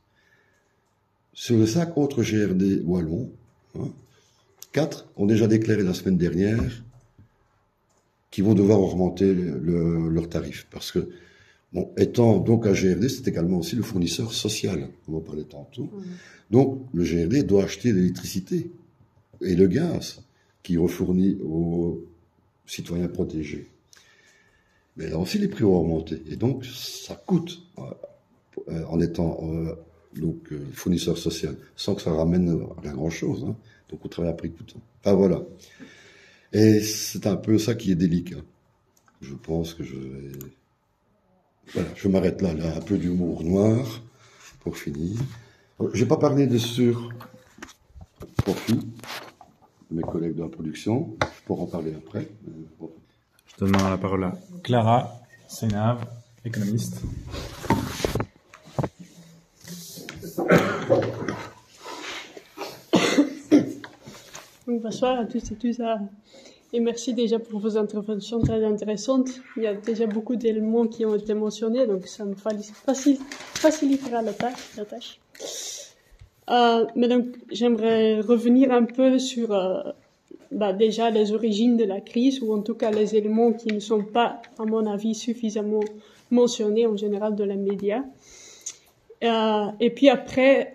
Sur les 5 autres GRD wallons, 4 ont déjà déclaré la semaine dernière qu'ils vont devoir augmenter leurs tarifs. Parce que, bon, étant donc un GRD, c'est également aussi le fournisseur social, on en parlait tantôt. Donc, le GRD doit acheter l'électricité et le gaz qui refournit aux citoyens protégés. Mais là aussi, les prix ont augmenté. Et donc, ça coûte en étant fournisseur social, sans que ça ramène à grand-chose. Donc, on travaille à prix coûtant. Enfin, voilà. Et c'est un peu ça qui est délicat. Je pense que je m'arrête là, un peu d'humour noir, pour finir. Je n'ai pas parlé de surprofit, mes collègues de la production. Je pourrai en parler après. Je donne la parole à Clara Sénave, économiste. Bonsoir à tous et tous. Et merci déjà pour vos interventions très intéressantes. Il y a déjà beaucoup d'éléments qui ont été mentionnés, donc ça me facilitera la tâche. Mais donc, j'aimerais revenir un peu sur déjà les origines de la crise, ou en tout cas les éléments qui ne sont pas, à mon avis, suffisamment mentionnés en général dans les médias. Et puis après,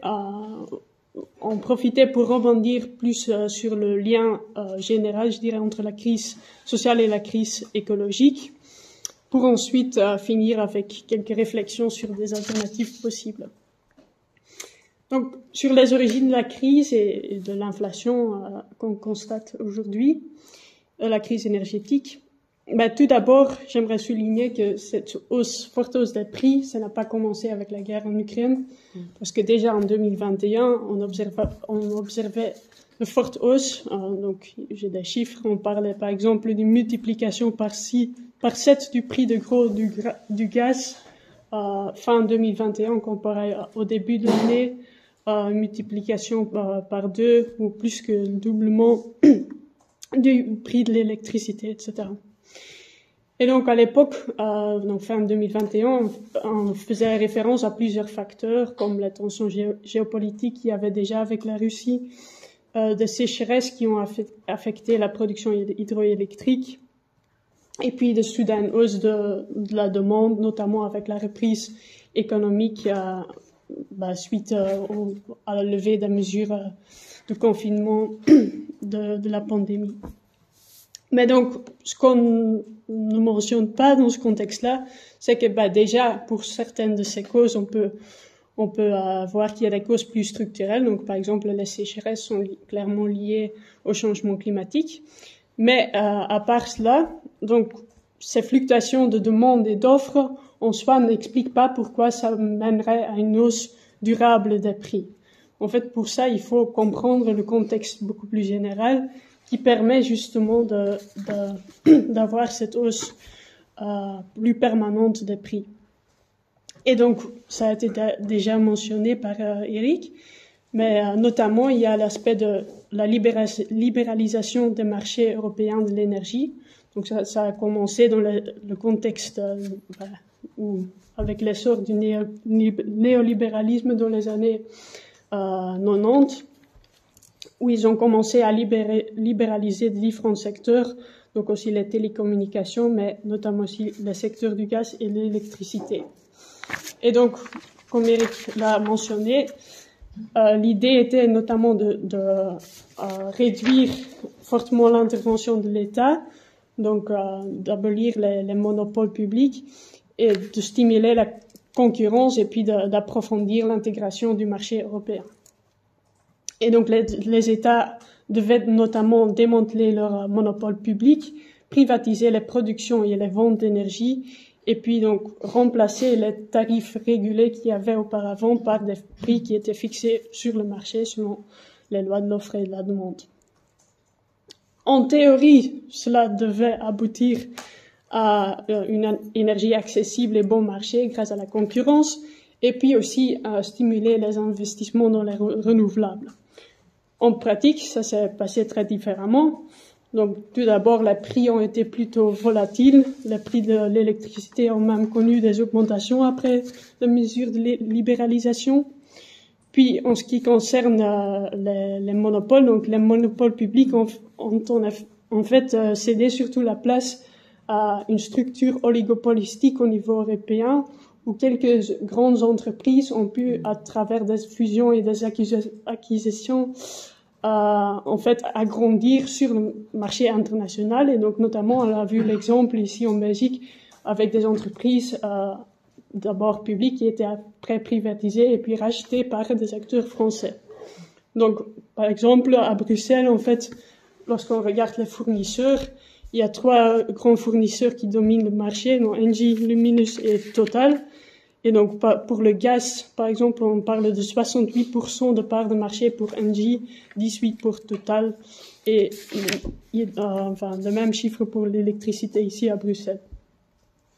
en profiter pour rebondir plus sur le lien général, je dirais, entre la crise sociale et la crise écologique, pour ensuite finir avec quelques réflexions sur des alternatives possibles. Donc, sur les origines de la crise et de l'inflation qu'on constate aujourd'hui, la crise énergétique, tout d'abord, j'aimerais souligner que cette forte hausse des prix, ça n'a pas commencé avec la guerre en Ukraine, parce que déjà en 2021, on observait de fortes hausses. Donc, j'ai des chiffres. On parlait par exemple d'une multiplication par 7 du prix de gros du gaz fin 2021 comparé au début de l'année. Une multiplication par 2 ou plus que le doublement du prix de l'électricité, etc. Et donc, à l'époque, donc fin 2021, on faisait référence à plusieurs facteurs, comme la tension géopolitique qu'il y avait déjà avec la Russie, des sécheresses qui ont affecté la production hydroélectrique, et puis de soudaines hausses de la demande, notamment avec la reprise économique suite à la levée des mesures de confinement de la pandémie. Mais donc, ce qu'on ne mentionne pas dans ce contexte-là, c'est que déjà, pour certaines de ces causes, on peut voir qu'il y a des causes plus structurelles. Donc, par exemple, les sécheresses sont clairement liées au changement climatique. Mais à part cela, donc ces fluctuations de demande et d'offres en soi n'expliquent pas pourquoi ça mènerait à une hausse durable des prix. En fait, pour ça, il faut comprendre le contexte beaucoup plus général qui permet justement d'avoir cette hausse plus permanente des prix. Et donc, ça a été déjà mentionné par Eric, mais notamment, il y a l'aspect de la libéralisation des marchés européens de l'énergie. Donc, ça a commencé dans le contexte où, avec l'essor du néolibéralisme dans les années 90, où ils ont commencé à libéraliser différents secteurs, donc aussi les télécommunications, mais notamment aussi le secteur du gaz et de l'électricité. Et donc, comme Eric l'a mentionné, l'idée était notamment de réduire fortement l'intervention de l'État, donc d'abolir les monopoles publics et de stimuler la concurrence et puis d'approfondir l'intégration du marché européen. Et donc les États devaient notamment démanteler leur monopole public, privatiser les productions et les ventes d'énergie, et puis donc remplacer les tarifs régulés qu'il y avait auparavant par des prix qui étaient fixés sur le marché selon les lois de l'offre et de la demande. En théorie, cela devait aboutir à une énergie accessible et bon marché grâce à la concurrence, et puis aussi à stimuler les investissements dans les renouvelables. En pratique, ça s'est passé très différemment. Donc, tout d'abord, les prix ont été plutôt volatiles. Les prix de l'électricité ont même connu des augmentations après la mesure de libéralisation. Puis, en ce qui concerne les monopoles, donc les monopoles publics ont en fait cédé surtout la place à une structure oligopolistique au niveau européen, où quelques grandes entreprises ont pu, à travers des fusions et des acquisitions, en fait, agrandir sur le marché international. Et donc, notamment, on a vu l'exemple ici en Belgique avec des entreprises d'abord publiques qui étaient après privatisées et puis rachetées par des acteurs français. Donc, par exemple, à Bruxelles, en fait, lorsqu'on regarde les fournisseurs, il y a 3 grands fournisseurs qui dominent le marché, donc Engie, Luminus et Total. Et donc, pour le gaz, par exemple, on parle de 68% de part de marché pour Engie, 18% pour Total, et enfin, le même chiffre pour l'électricité ici à Bruxelles.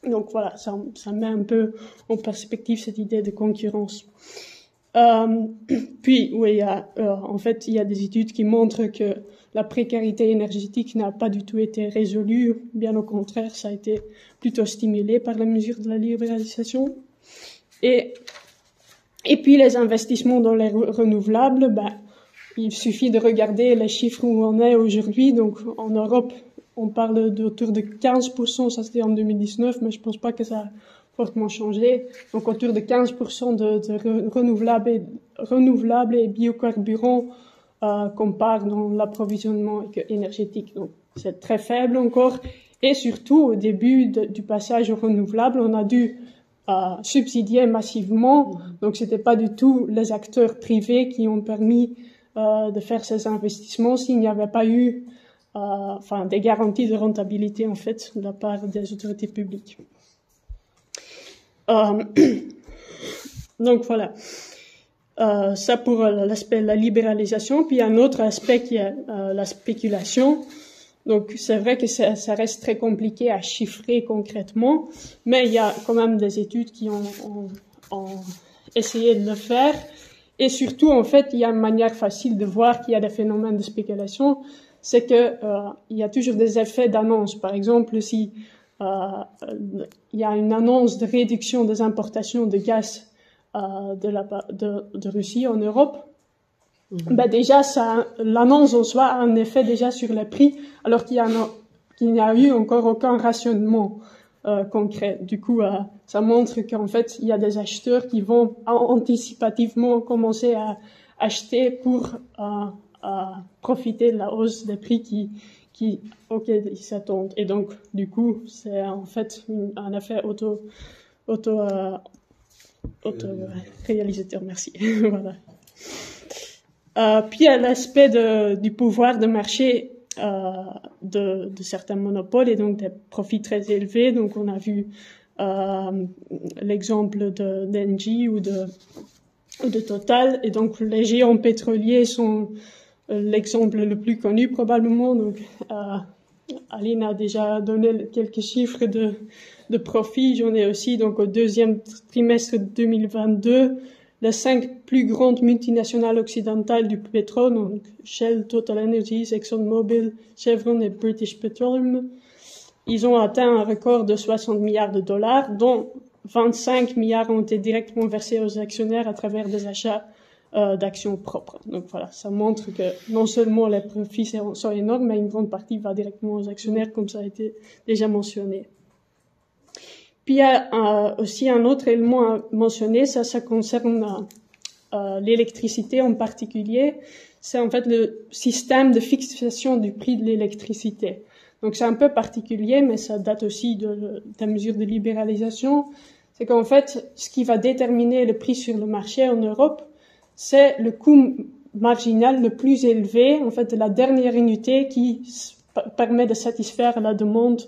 Donc voilà, ça met un peu en perspective cette idée de concurrence. Puis, oui, en fait, il y a des études qui montrent que la précarité énergétique n'a pas du tout été résolue. Bien au contraire, ça a été plutôt stimulé par la mesure de la libéralisation. Et puis, les investissements dans les renouvelables, il suffit de regarder les chiffres où on est aujourd'hui. Donc, en Europe, on parle d'autour de 15%, ça c'était en 2019, mais je pense pas que ça a fortement changé. Donc, autour de 15% de renouvelables et biocarburants qu'on part dans l'approvisionnement énergétique. Donc, c'est très faible encore. Et surtout, au début du passage aux renouvelables, on a dû subsidier massivement. Donc, c'était pas du tout les acteurs privés qui ont permis de faire ces investissements s'il n'y avait pas eu des garanties de rentabilité, en fait, de la part des autorités publiques. Donc, voilà. Ça pour l'aspect de la libéralisation. Puis, un autre aspect qui est la spéculation. Donc, c'est vrai que ça reste très compliqué à chiffrer concrètement, mais il y a quand même des études qui ont essayé de le faire. Et surtout, en fait, il y a une manière facile de voir qu'il y a des phénomènes de spéculation, c'est que il y a toujours des effets d'annonce. Par exemple, si il y a une annonce de réduction des importations de gaz de Russie en Europe, déjà l'annonce en soi a un effet déjà sur les prix, alors qu'il n'y a eu encore aucun rationnement concret. Du coup, ça montre qu'en fait, il y a des acheteurs qui vont anticipativement commencer à acheter pour profiter de la hausse des prix auxquels ils s'attendent. Et donc, du coup, c'est en fait un effet auto-réalisateur. Merci. Voilà. Puis, il y a l'aspect du pouvoir de marché de certains monopoles et donc des profits très élevés. Donc, on a vu l'exemple d'Engie ou de Total. Et donc, les géants pétroliers sont l'exemple le plus connu probablement. Donc, Aline a déjà donné quelques chiffres de profit. J'en ai aussi. Donc, au deuxième trimestre 2022, les 5 plus grandes multinationales occidentales du pétrole, donc Shell, Total Energies, ExxonMobil, Chevron et British Petroleum, ils ont atteint un record de 60 milliards de dollars, dont 25 milliards ont été directement versés aux actionnaires à travers des achats d'actions propres. Donc voilà, ça montre que non seulement les profits sont énormes, mais une grande partie va directement aux actionnaires, comme ça a été déjà mentionné. Puis il y a aussi un autre élément à mentionner, ça concerne l'électricité en particulier. C'est en fait le système de fixation du prix de l'électricité. Donc c'est un peu particulier, mais ça date aussi de la mesure de libéralisation. C'est qu'en fait, ce qui va déterminer le prix sur le marché en Europe, c'est le coût marginal le plus élevé, en fait, de la dernière unité qui permet de satisfaire la demande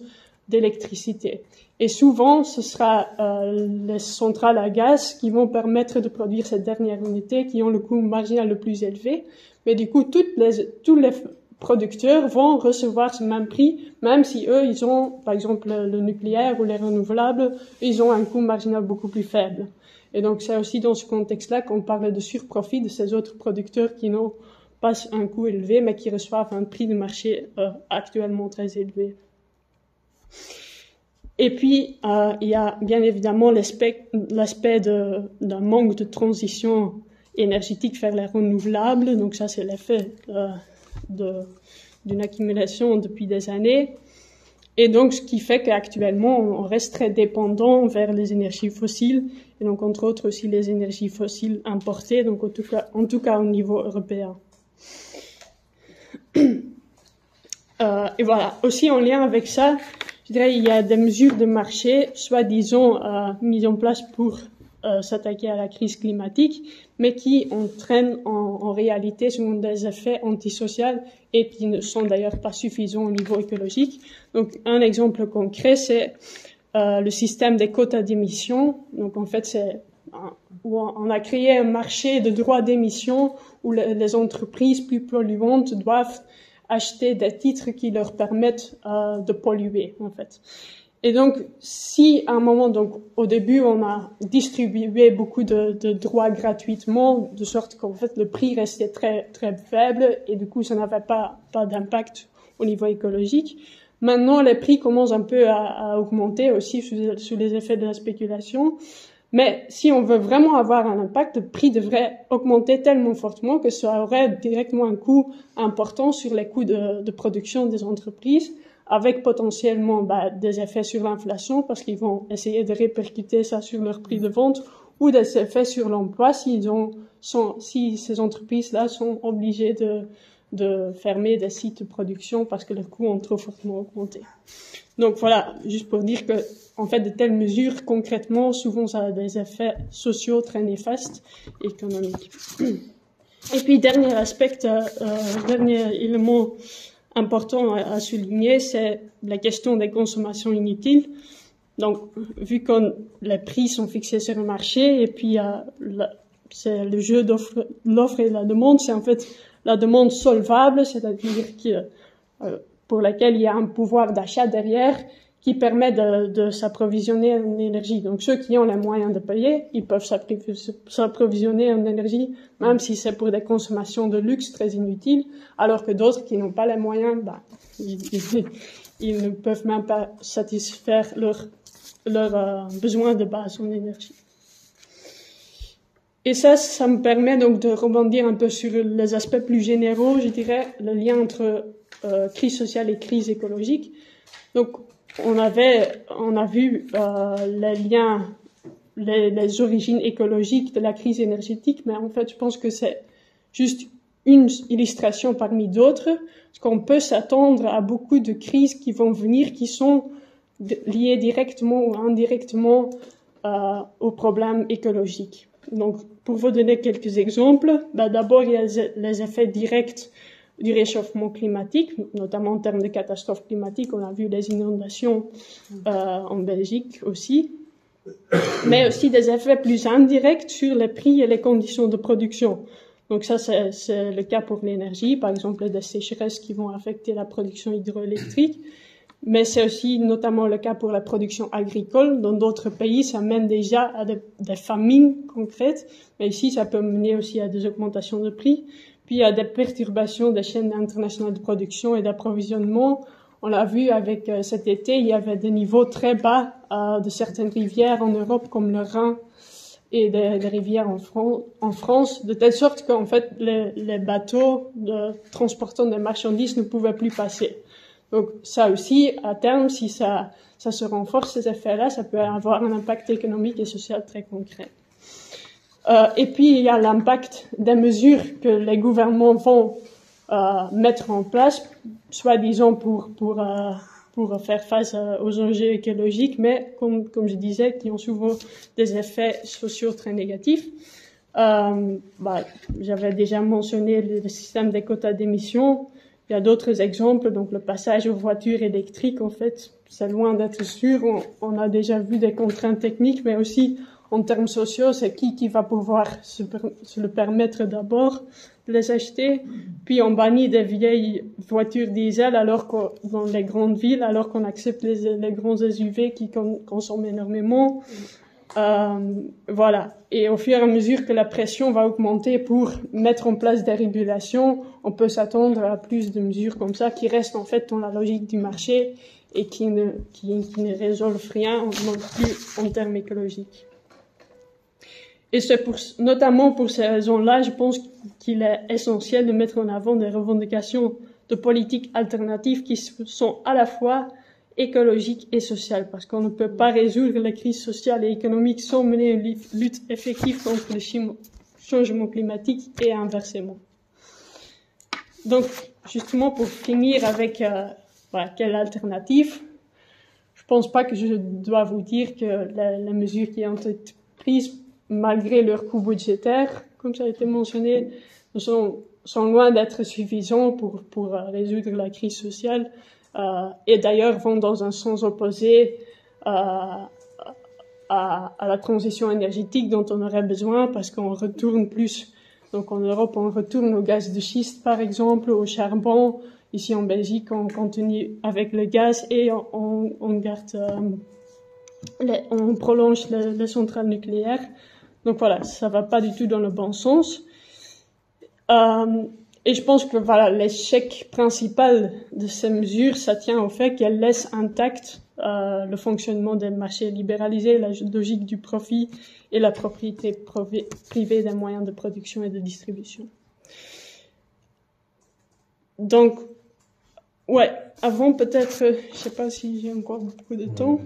d'électricité. Et souvent, ce sera les centrales à gaz qui vont permettre de produire cette dernière unité qui ont le coût marginal le plus élevé. Mais du coup, tous les producteurs vont recevoir ce même prix, même si eux, ils ont, par exemple, le nucléaire ou les renouvelables, ils ont un coût marginal beaucoup plus faible. Et donc, c'est aussi dans ce contexte-là qu'on parle de surprofit de ces autres producteurs qui n'ont pas un coût élevé, mais qui reçoivent un prix de marché actuellement très élevé. Et puis, il y a bien évidemment l'aspect d'un manque de transition énergétique vers les renouvelables. Donc ça, c'est l'effet d'une accumulation depuis des années. Et donc, ce qui fait qu'actuellement, on reste très dépendant vers les énergies fossiles, et donc entre autres aussi les énergies fossiles importées, donc en tout cas au niveau européen. Et voilà, aussi en lien avec ça, je dirais il y a des mesures de marché, soi-disant mises en place pour s'attaquer à la crise climatique, mais qui entraînent en réalité souvent des effets antisociaux et qui ne sont d'ailleurs pas suffisants au niveau écologique. Donc un exemple concret, c'est le système des quotas d'émission. Donc en fait, c'est où on a créé un marché de droits d'émission où les entreprises plus polluantes doivent acheter des titres qui leur permettent de polluer, en fait. Et donc, si à un moment, donc au début, on a distribué beaucoup de droits gratuitement, de sorte qu'en fait le prix restait très très faible et du coup ça n'avait pas d'impact au niveau écologique. Maintenant, les prix commencent un peu à augmenter aussi sous les effets de la spéculation. Mais si on veut vraiment avoir un impact, le prix devrait augmenter tellement fortement que ça aurait directement un coût important sur les coûts de production des entreprises, avec potentiellement des effets sur l'inflation parce qu'ils vont essayer de répercuter ça sur leur prix de vente, ou des effets sur l'emploi si ces entreprises-là sont obligées de fermer des sites de production parce que leurs coûts ont trop fortement augmenté. Donc voilà, juste pour dire que en fait de telles mesures concrètement souvent ça a des effets sociaux très néfastes et économiques. Et puis dernier aspect, dernier élément important à souligner, c'est la question des consommations inutiles. Donc, vu que les prix sont fixés sur le marché, et puis c'est le jeu l'offre et la demande, c'est en fait la demande solvable, c'est-à-dire pour laquelle il y a un pouvoir d'achat derrière qui permet de s'approvisionner en énergie. Donc, ceux qui ont les moyens de payer, ils peuvent s'approvisionner en énergie, même si c'est pour des consommations de luxe très inutiles, alors que d'autres qui n'ont pas les moyens, ils ne peuvent même pas satisfaire leurs besoins de base en énergie. Et ça me permet donc de rebondir un peu sur les aspects plus généraux, je dirais, le lien entre crise sociale et crise écologique. Donc, on a vu les liens, les origines écologiques de la crise énergétique, mais en fait, je pense que c'est juste une illustration parmi d'autres, parce qu'on peut s'attendre à beaucoup de crises qui vont venir, qui sont liées directement ou indirectement aux problèmes écologiques. Donc, pour vous donner quelques exemples, d'abord, il y a les effets directs du réchauffement climatique, notamment en termes de catastrophes climatiques. On a vu les inondations en Belgique aussi, mais aussi des effets plus indirects sur les prix et les conditions de production. Donc ça, c'est le cas pour l'énergie, par exemple des sécheresses qui vont affecter la production hydroélectrique, mais c'est aussi notamment le cas pour la production agricole. Dans d'autres pays, ça mène déjà à des famines concrètes, mais ici, ça peut mener aussi à des augmentations de prix. Puis il y a des perturbations des chaînes internationales de production et d'approvisionnement. On l'a vu avec cet été, il y avait des niveaux très bas de certaines rivières en Europe, comme le Rhin et des rivières en France, de telle sorte qu'en fait les bateaux transportant des marchandises ne pouvaient plus passer. Donc ça aussi, à terme, si ça se renforce, ces effets-là, ça peut avoir un impact économique et social très concret. Et puis il y a l'impact des mesures que les gouvernements vont mettre en place, soi-disant pour faire face aux enjeux écologiques, mais comme je disais, qui ont souvent des effets sociaux très négatifs. J'avais déjà mentionné le système des quotas d'émissions. Il y a d'autres exemples, donc le passage aux voitures électriques, en fait, c'est loin d'être sûr. On a déjà vu des contraintes techniques, mais aussi en termes sociaux, c'est qui va pouvoir se le permettre d'abord de les acheter. Puis on bannit des vieilles voitures diesel dans les grandes villes, alors qu'on accepte les grands SUV qui consomment énormément. Voilà. Et au fur et à mesure que la pression va augmenter pour mettre en place des régulations, on peut s'attendre à plus de mesures comme ça qui restent en fait dans la logique du marché et qui ne résolvent rien non plus en termes écologiques. Et c'est notamment pour ces raisons-là, je pense qu'il est essentiel de mettre en avant des revendications de politiques alternatives qui sont à la fois écologiques et sociales, parce qu'on ne peut pas résoudre la crise sociale et économique sans mener une lutte effective contre le changement climatique et inversement. Donc, justement, pour finir avec quelle alternative, je pense pas que je dois vous dire que les mesures qui ont été prises, malgré leur coût budgétaire, comme ça a été mentionné, sont loin d'être suffisants pour résoudre la crise sociale. Et d'ailleurs vont dans un sens opposé à la transition énergétique dont on aurait besoin, parce qu'on retourne plus. Donc en Europe, on retourne au gaz de schiste, par exemple, au charbon. Ici en Belgique, on continue avec le gaz et on prolonge les centrales nucléaires. Donc voilà, ça va pas du tout dans le bon sens. Et je pense que l'échec principal de ces mesures, ça tient au fait qu'elles laissent intact le fonctionnement des marchés libéralisés, la logique du profit et la propriété privée des moyens de production et de distribution. Donc, avant peut-être, je sais pas si j'ai encore beaucoup de temps.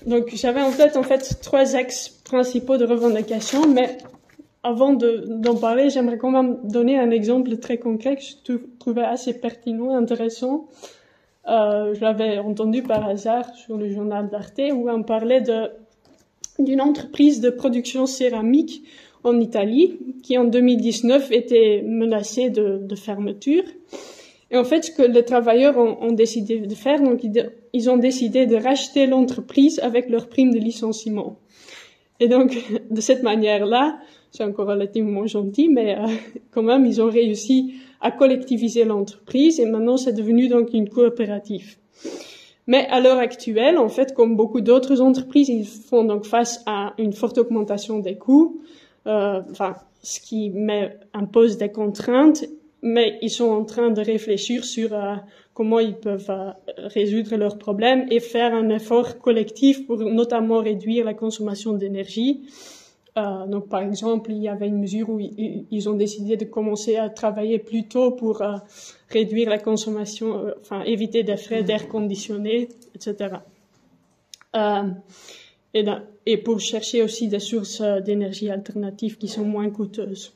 Donc, j'avais en tête 3 axes principaux de revendication, mais avant d'en parler, j'aimerais quand même donner un exemple très concret que je trouvais assez pertinent et intéressant. Je l'avais entendu par hasard sur le journal d'Arte où on parlait d'une entreprise de production céramique en Italie qui en 2019 était menacée de fermeture. Et en fait, ce que les travailleurs ont décidé de faire, donc ils ont décidé de racheter l'entreprise avec leur prime de licenciement. Et donc, de cette manière-là, c'est encore relativement gentil, mais quand même, ils ont réussi à collectiviser l'entreprise et maintenant, c'est devenu donc une coopérative. Mais à l'heure actuelle, en fait, comme beaucoup d'autres entreprises, ils font donc face à une forte augmentation des coûts, ce qui impose des contraintes, mais ils sont en train de réfléchir sur comment ils peuvent résoudre leurs problèmes et faire un effort collectif pour notamment réduire la consommation d'énergie. Donc, par exemple, il y avait une mesure où ils ont décidé de commencer à travailler plus tôt pour réduire la consommation, éviter des frais d'air conditionné, etc. Et pour chercher aussi des sources d'énergie alternatives qui sont moins coûteuses.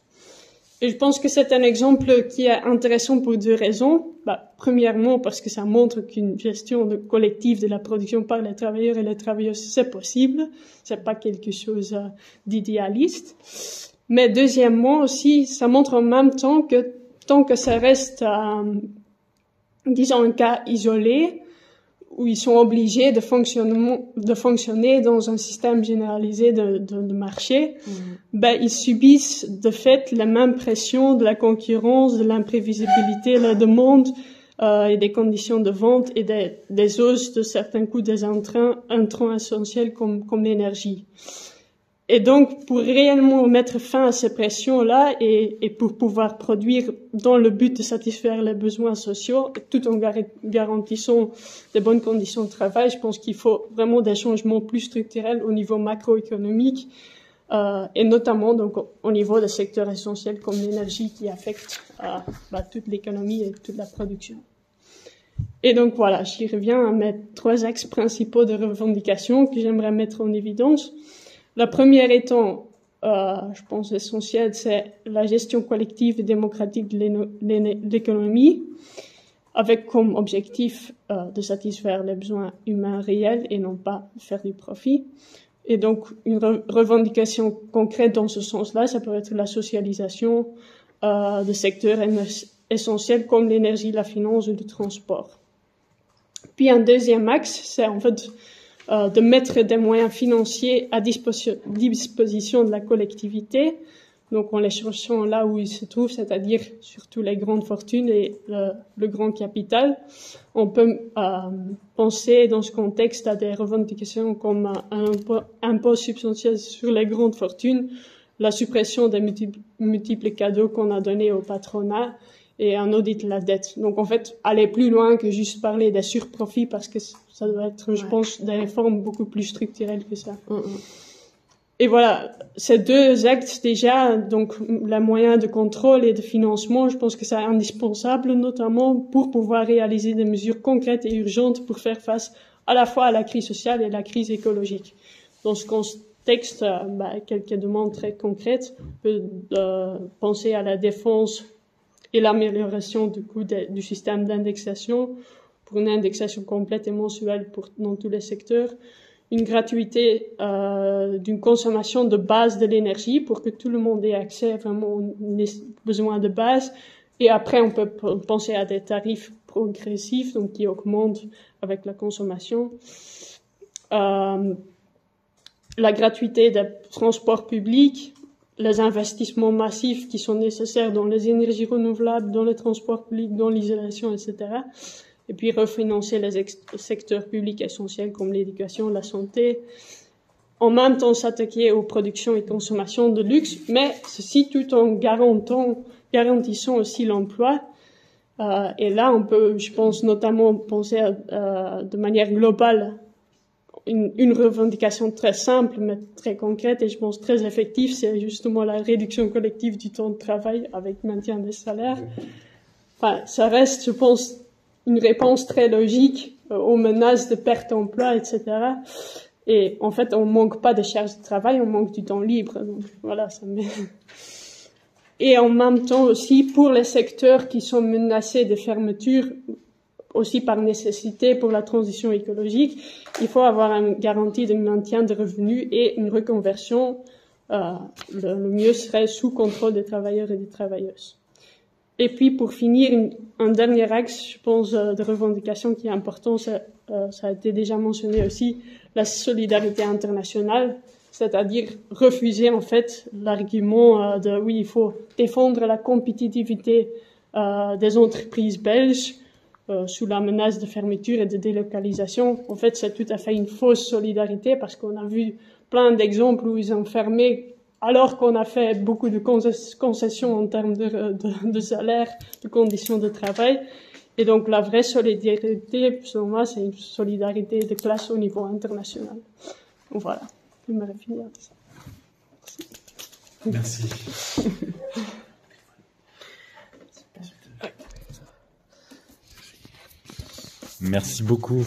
Et je pense que c'est un exemple qui est intéressant pour 2 raisons. Premièrement, parce que ça montre qu'une gestion collective de la production par les travailleurs et les travailleuses, c'est possible. C'est pas quelque chose d'idéaliste. Mais deuxièmement aussi, ça montre en même temps que tant que ça reste, disons, un cas isolé, où ils sont obligés de fonctionner dans un système généralisé de marché, ils subissent de fait la même pression de la concurrence, de l'imprévisibilité, la demande et des conditions de vente et des hausses de certains coûts des intrants essentiels comme l'énergie. Et donc, pour réellement mettre fin à ces pressions-là et pour pouvoir produire dans le but de satisfaire les besoins sociaux, tout en garantissant de bonnes conditions de travail, je pense qu'il faut vraiment des changements plus structurels au niveau macroéconomique et notamment donc au niveau des secteurs essentiels comme l'énergie qui affecte toute l'économie et toute la production. Et donc voilà, j'y reviens à mes 3 axes principaux de revendication que j'aimerais mettre en évidence. La première étant, je pense essentielle, c'est la gestion collective et démocratique de l'économie, avec comme objectif de satisfaire les besoins humains réels et non pas faire du profit. Et donc, une revendication concrète dans ce sens-là, ça peut être la socialisation de secteurs essentiels comme l'énergie, la finance ou le transport. Puis un deuxième axe, c'est en fait de mettre des moyens financiers à disposition de la collectivité. Donc en les cherchant là où ils se trouvent, c'est-à-dire surtout les grandes fortunes et le grand capital. On peut penser dans ce contexte à des revendications comme un impôt substantiel sur les grandes fortunes, la suppression des multiples cadeaux qu'on a donnés au patronat et un audit de la dette. Donc en fait, aller plus loin que juste parler des surprofits parce que ça doit être, je pense, des réformes beaucoup plus structurelles que ça. Et voilà, ces deux actes déjà, donc les moyens de contrôle et de financement, je pense que c'est indispensable, notamment pour pouvoir réaliser des mesures concrètes et urgentes pour faire face à la fois à la crise sociale et la crise écologique. Dans ce contexte, quelques demandes très concrètes, on peut penser à la défense et l'amélioration du coût du système d'indexation pour une indexation complète et mensuelle dans tous les secteurs, une gratuité d'une consommation de base de l'énergie pour que tout le monde ait accès vraiment aux besoins de base. Et après, on peut penser à des tarifs progressifs, donc qui augmentent avec la consommation. La gratuité des transports publics, les investissements massifs qui sont nécessaires dans les énergies renouvelables, dans les transports publics, dans l'isolation, etc. Et puis refinancer les secteurs publics essentiels comme l'éducation, la santé. En même temps, s'attaquer aux productions et consommations de luxe, mais ceci tout en garantissant aussi l'emploi. Et là, on peut, je pense, notamment penser de manière globale une revendication très simple, mais très concrète et je pense très effective, c'est justement la réduction collective du temps de travail avec maintien des salaires. Enfin, ça reste, je pense, une réponse très logique aux menaces de perte d'emploi, etc. Et en fait, on manque pas de charge de travail, on manque du temps libre. Donc voilà, ça met... Et en même temps aussi, pour les secteurs qui sont menacés de fermeture, aussi par nécessité pour la transition écologique, il faut avoir une garantie de maintien de revenus et une reconversion. Le mieux serait sous contrôle des travailleurs et des travailleuses. Et puis, pour finir, un dernier axe, je pense, de revendication qui est important, ça a été déjà mentionné aussi, la solidarité internationale, c'est-à-dire refuser, en fait, l'argument de, oui, il faut défendre la compétitivité des entreprises belges sous la menace de fermeture et de délocalisation. En fait, c'est tout à fait une fausse solidarité parce qu'on a vu plein d'exemples où ils ont fermé alors qu'on a fait beaucoup de concessions en termes de salaire, de conditions de travail. Et donc, la vraie solidarité, selon moi, c'est une solidarité de classe au niveau international. Donc voilà, je vais finir avec ça. Merci. Merci beaucoup.